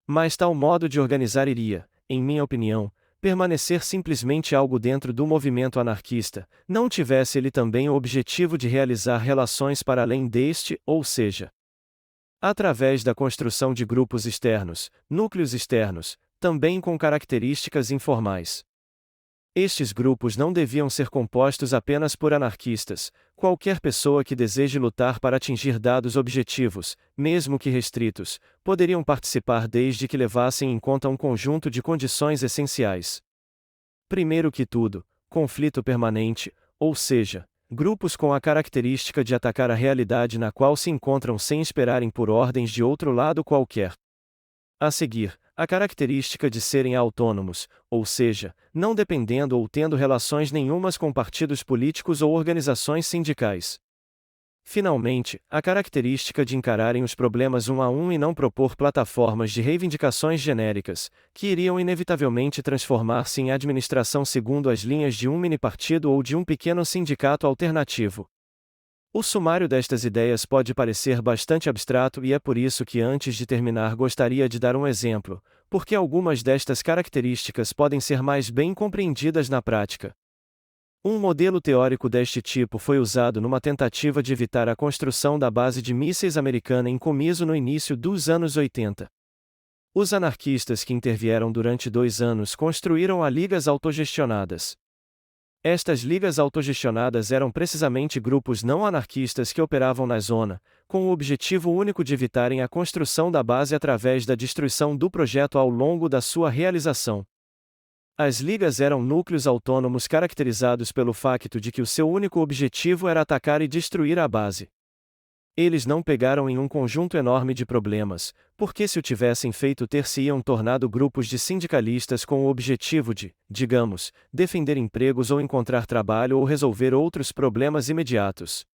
S1: Mas tal modo de organizar iria, em minha opinião, permanecer simplesmente algo dentro do movimento anarquista, não tivesse ele também o objetivo de realizar relações para além deste, ou seja, através da construção de grupos externos, núcleos externos, também com características informais. Estes grupos não deviam ser compostos apenas por anarquistas, qualquer pessoa que deseje lutar para atingir dados objetivos, mesmo que restritos, poderiam participar desde que levassem em conta um conjunto de condições essenciais. Primeiro que tudo, conflito permanente, ou seja, grupos com a característica de atacar a realidade na qual se encontram sem esperarem por ordens de outro lado qualquer. A seguir, a característica de serem autônomos, ou seja, não dependendo ou tendo relações nenhumas com partidos políticos ou organizações sindicais. Finalmente, a característica de encararem os problemas um a um e não propor plataformas de reivindicações genéricas, que iriam inevitavelmente transformar-se em administração segundo as linhas de um mini-partido ou de um pequeno sindicato alternativo. O sumário destas ideias pode parecer bastante abstrato e é por isso que antes de terminar gostaria de dar um exemplo, porque algumas destas características podem ser mais bem compreendidas na prática. Um modelo teórico deste tipo foi usado numa tentativa de evitar a construção da base de mísseis americana em Comiso no início dos anos 80. Os anarquistas que intervieram durante 2 anos construíram as ligas autogestionadas. Estas ligas autogestionadas eram precisamente grupos não anarquistas que operavam na zona, com o objetivo único de evitarem a construção da base através da destruição do projeto ao longo da sua realização. As ligas eram núcleos autônomos caracterizados pelo facto de que o seu único objetivo era atacar e destruir a base. Eles não pegaram em um conjunto enorme de problemas, porque se o tivessem feito ter-se-iam tornado grupos de sindicalistas com o objetivo de, digamos, defender empregos ou encontrar trabalho ou resolver outros problemas imediatos.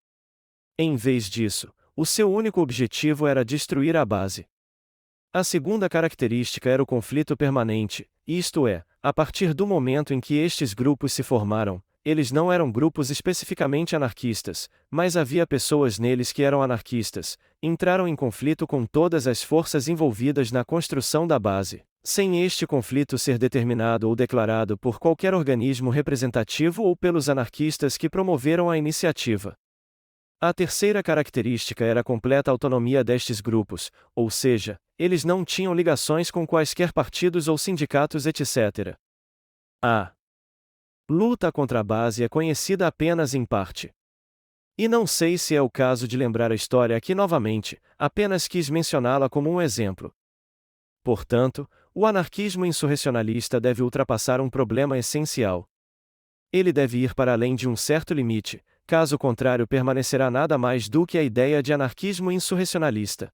S1: Em vez disso, o seu único objetivo era destruir a base. A segunda característica era o conflito permanente, isto é, a partir do momento em que estes grupos se formaram, eles não eram grupos especificamente anarquistas, mas havia pessoas neles que eram anarquistas, entraram em conflito com todas as forças envolvidas na construção da base, sem este conflito ser determinado ou declarado por qualquer organismo representativo ou pelos anarquistas que promoveram a iniciativa. A terceira característica era a completa autonomia destes grupos, ou seja, eles não tinham ligações com quaisquer partidos ou sindicatos, etc. A luta contra a base é conhecida apenas em parte. E não sei se é o caso de lembrar a história aqui novamente, apenas quis mencioná-la como um exemplo. Portanto, o anarquismo insurrecionalista deve ultrapassar um problema essencial. Ele deve ir para além de um certo limite, caso contrário permanecerá nada mais do que a ideia de anarquismo insurrecionalista.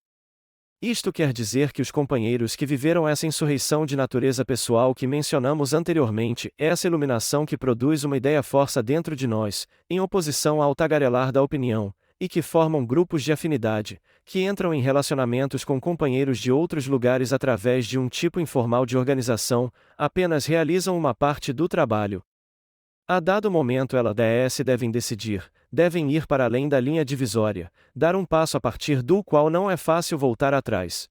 S1: Isto quer dizer que os companheiros que viveram essa insurreição de natureza pessoal que mencionamos anteriormente, essa iluminação que produz uma ideia força dentro de nós, em oposição ao tagarelar da opinião, e que formam grupos de afinidade, que entram em relacionamentos com companheiros de outros lugares através de um tipo informal de organização, apenas realizam uma parte do trabalho. A dado momento elas devem decidir, devem ir para além da linha divisória, dar um passo a partir do qual não é fácil voltar atrás.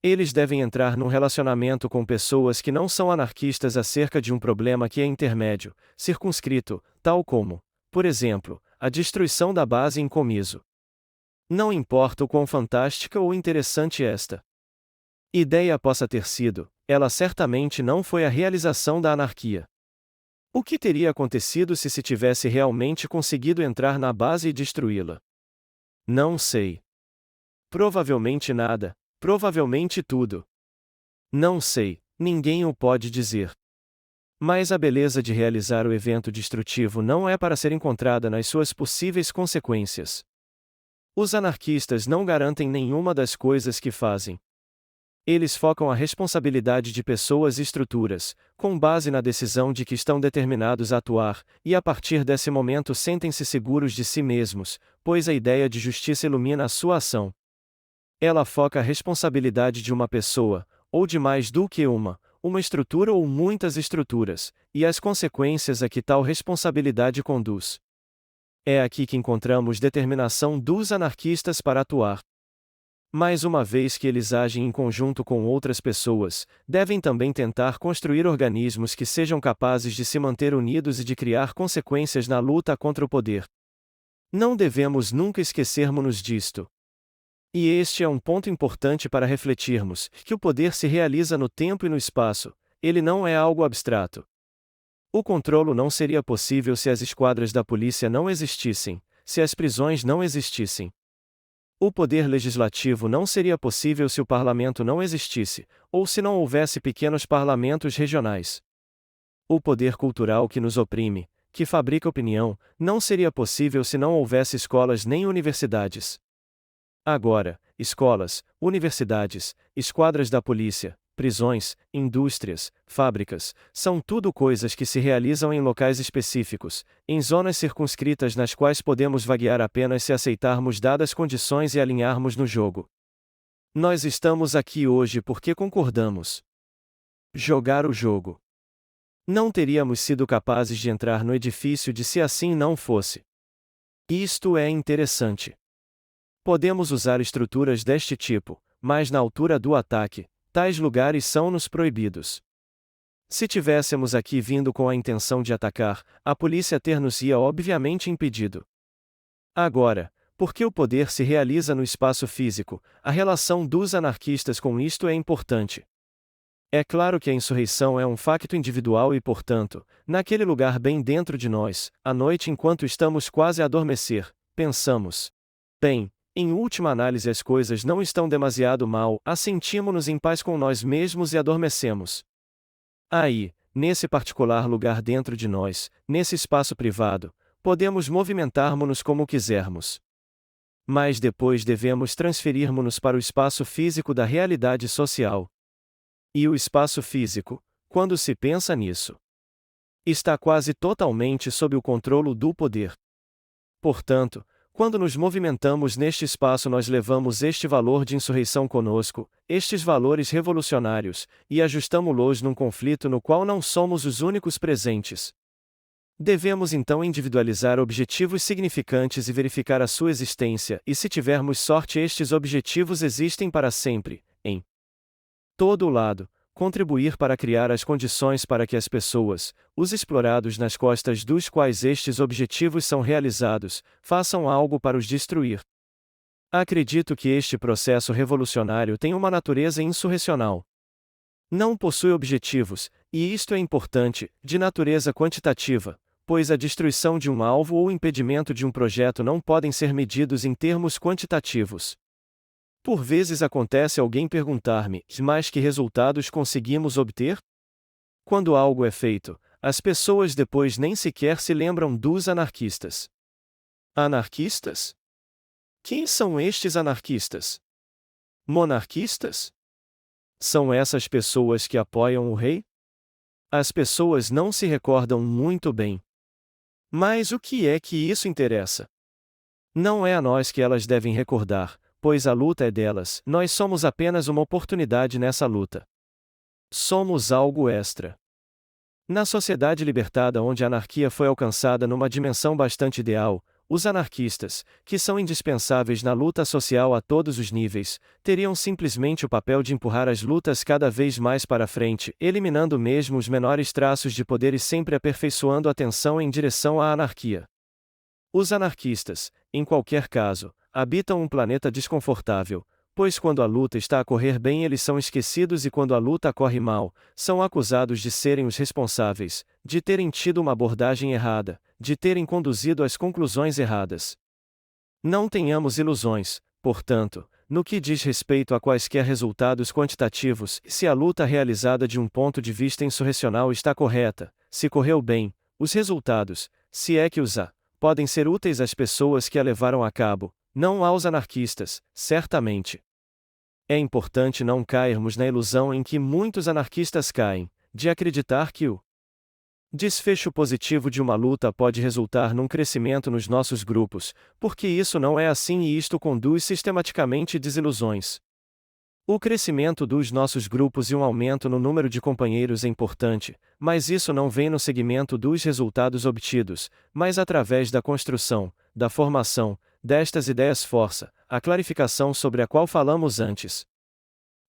S1: Eles devem entrar num relacionamento com pessoas que não são anarquistas acerca de um problema que é intermédio, circunscrito, tal como, por exemplo, a destruição da base em Comiso. Não importa o quão fantástica ou interessante esta ideia possa ter sido, ela certamente não foi a realização da anarquia. O que teria acontecido se tivesse realmente conseguido entrar na base e destruí-la? Não sei. Provavelmente nada, provavelmente tudo. Não sei, ninguém o pode dizer. Mas a beleza de realizar o evento destrutivo não é para ser encontrada nas suas possíveis consequências. Os anarquistas não garantem nenhuma das coisas que fazem. Eles focam a responsabilidade de pessoas e estruturas, com base na decisão de que estão determinados a atuar, e a partir desse momento sentem-se seguros de si mesmos, pois a ideia de justiça ilumina a sua ação. Ela foca a responsabilidade de uma pessoa, ou de mais do que uma estrutura ou muitas estruturas, e as consequências a que tal responsabilidade conduz. É aqui que encontramos determinação dos anarquistas para atuar. Mas uma vez que eles agem em conjunto com outras pessoas, devem também tentar construir organismos que sejam capazes de se manter unidos e de criar consequências na luta contra o poder. Não devemos nunca esquecermos disto. E este é um ponto importante para refletirmos, que o poder se realiza no tempo e no espaço, ele não é algo abstrato. O controlo não seria possível se as esquadras da polícia não existissem, se as prisões não existissem. O poder legislativo não seria possível se o parlamento não existisse, ou se não houvesse pequenos parlamentos regionais. O poder cultural que nos oprime, que fabrica opinião, não seria possível se não houvesse escolas nem universidades. Agora, escolas, universidades, esquadras da polícia, prisões, indústrias, fábricas, são tudo coisas que se realizam em locais específicos, em zonas circunscritas nas quais podemos vaguear apenas se aceitarmos dadas condições e alinharmos no jogo. Nós estamos aqui hoje porque concordamos. Jogar o jogo. Não teríamos sido capazes de entrar no edifício se assim não fosse. Isto é interessante. Podemos usar estruturas deste tipo, mas na altura do ataque, tais lugares são-nos proibidos. Se tivéssemos aqui vindo com a intenção de atacar, a polícia ter-nos-ia obviamente impedido. Agora, porque o poder se realiza no espaço físico, a relação dos anarquistas com isto é importante. É claro que a insurreição é um facto individual e, portanto, naquele lugar bem dentro de nós, à noite enquanto estamos quase a adormecer, pensamos: bem, em última análise as coisas não estão demasiado mal, assentimos-nos em paz com nós mesmos e adormecemos. Aí, nesse particular lugar dentro de nós, nesse espaço privado, podemos movimentar-nos como quisermos. Mas depois devemos transferir-nos para o espaço físico da realidade social. E o espaço físico, quando se pensa nisso, está quase totalmente sob o controle do poder. Portanto, quando nos movimentamos neste espaço nós levamos este valor de insurreição conosco, estes valores revolucionários, e ajustamo-los num conflito no qual não somos os únicos presentes. Devemos então individualizar objetivos significantes e verificar a sua existência, e se tivermos sorte estes objetivos existem para sempre, em todo o lado, contribuir para criar as condições para que as pessoas, os explorados nas costas dos quais estes objetivos são realizados, façam algo para os destruir. Acredito que este processo revolucionário tem uma natureza insurrecional. Não possui objetivos, e isto é importante, de natureza quantitativa, pois a destruição de um alvo ou o impedimento de um projeto não podem ser medidos em termos quantitativos. Por vezes acontece alguém perguntar-me: mas que resultados conseguimos obter? Quando algo é feito, as pessoas depois nem sequer se lembram dos anarquistas. Anarquistas? Quem são estes anarquistas? Monarquistas? São essas pessoas que apoiam o rei? As pessoas não se recordam muito bem. Mas o que é que isso interessa? Não é a nós que elas devem recordar, pois a luta é delas, nós somos apenas uma oportunidade nessa luta. Somos algo extra. Na sociedade libertada onde a anarquia foi alcançada numa dimensão bastante ideal, os anarquistas, que são indispensáveis na luta social a todos os níveis, teriam simplesmente o papel de empurrar as lutas cada vez mais para frente, eliminando mesmo os menores traços de poder e sempre aperfeiçoando a tensão em direção à anarquia. Os anarquistas, em qualquer caso, habitam um planeta desconfortável, pois quando a luta está a correr bem eles são esquecidos e quando a luta corre mal, são acusados de serem os responsáveis, de terem tido uma abordagem errada, de terem conduzido às conclusões erradas. Não tenhamos ilusões, portanto, no que diz respeito a quaisquer resultados quantitativos, se a luta realizada de um ponto de vista insurrecional está correta, se correu bem, os resultados, se é que os há, podem ser úteis às pessoas que a levaram a cabo, não aos anarquistas, certamente. É importante não cairmos na ilusão em que muitos anarquistas caem, de acreditar que o desfecho positivo de uma luta pode resultar num crescimento nos nossos grupos, porque isso não é assim e isto conduz sistematicamente desilusões. O crescimento dos nossos grupos e um aumento no número de companheiros é importante, mas isso não vem no seguimento dos resultados obtidos, mas através da construção, da formação, destas ideias força, a clarificação sobre a qual falamos antes.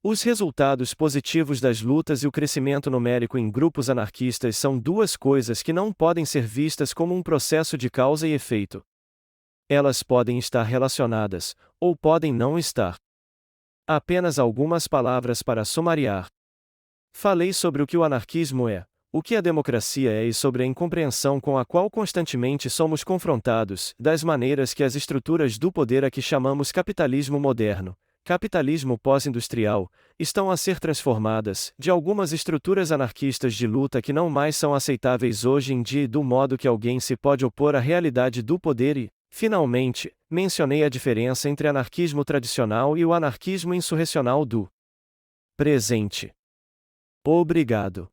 S1: Os resultados positivos das lutas e o crescimento numérico em grupos anarquistas são duas coisas que não podem ser vistas como um processo de causa e efeito. Elas podem estar relacionadas, ou podem não estar. Apenas algumas palavras para sumariar. Falei sobre o que o anarquismo é, o que a democracia é e sobre a incompreensão com a qual constantemente somos confrontados, das maneiras que as estruturas do poder a que chamamos capitalismo moderno, capitalismo pós-industrial, estão a ser transformadas, de algumas estruturas anarquistas de luta que não mais são aceitáveis hoje em dia e do modo que alguém se pode opor à realidade do poder e, finalmente, mencionei a diferença entre anarquismo tradicional e o anarquismo insurrecional do presente. Obrigado.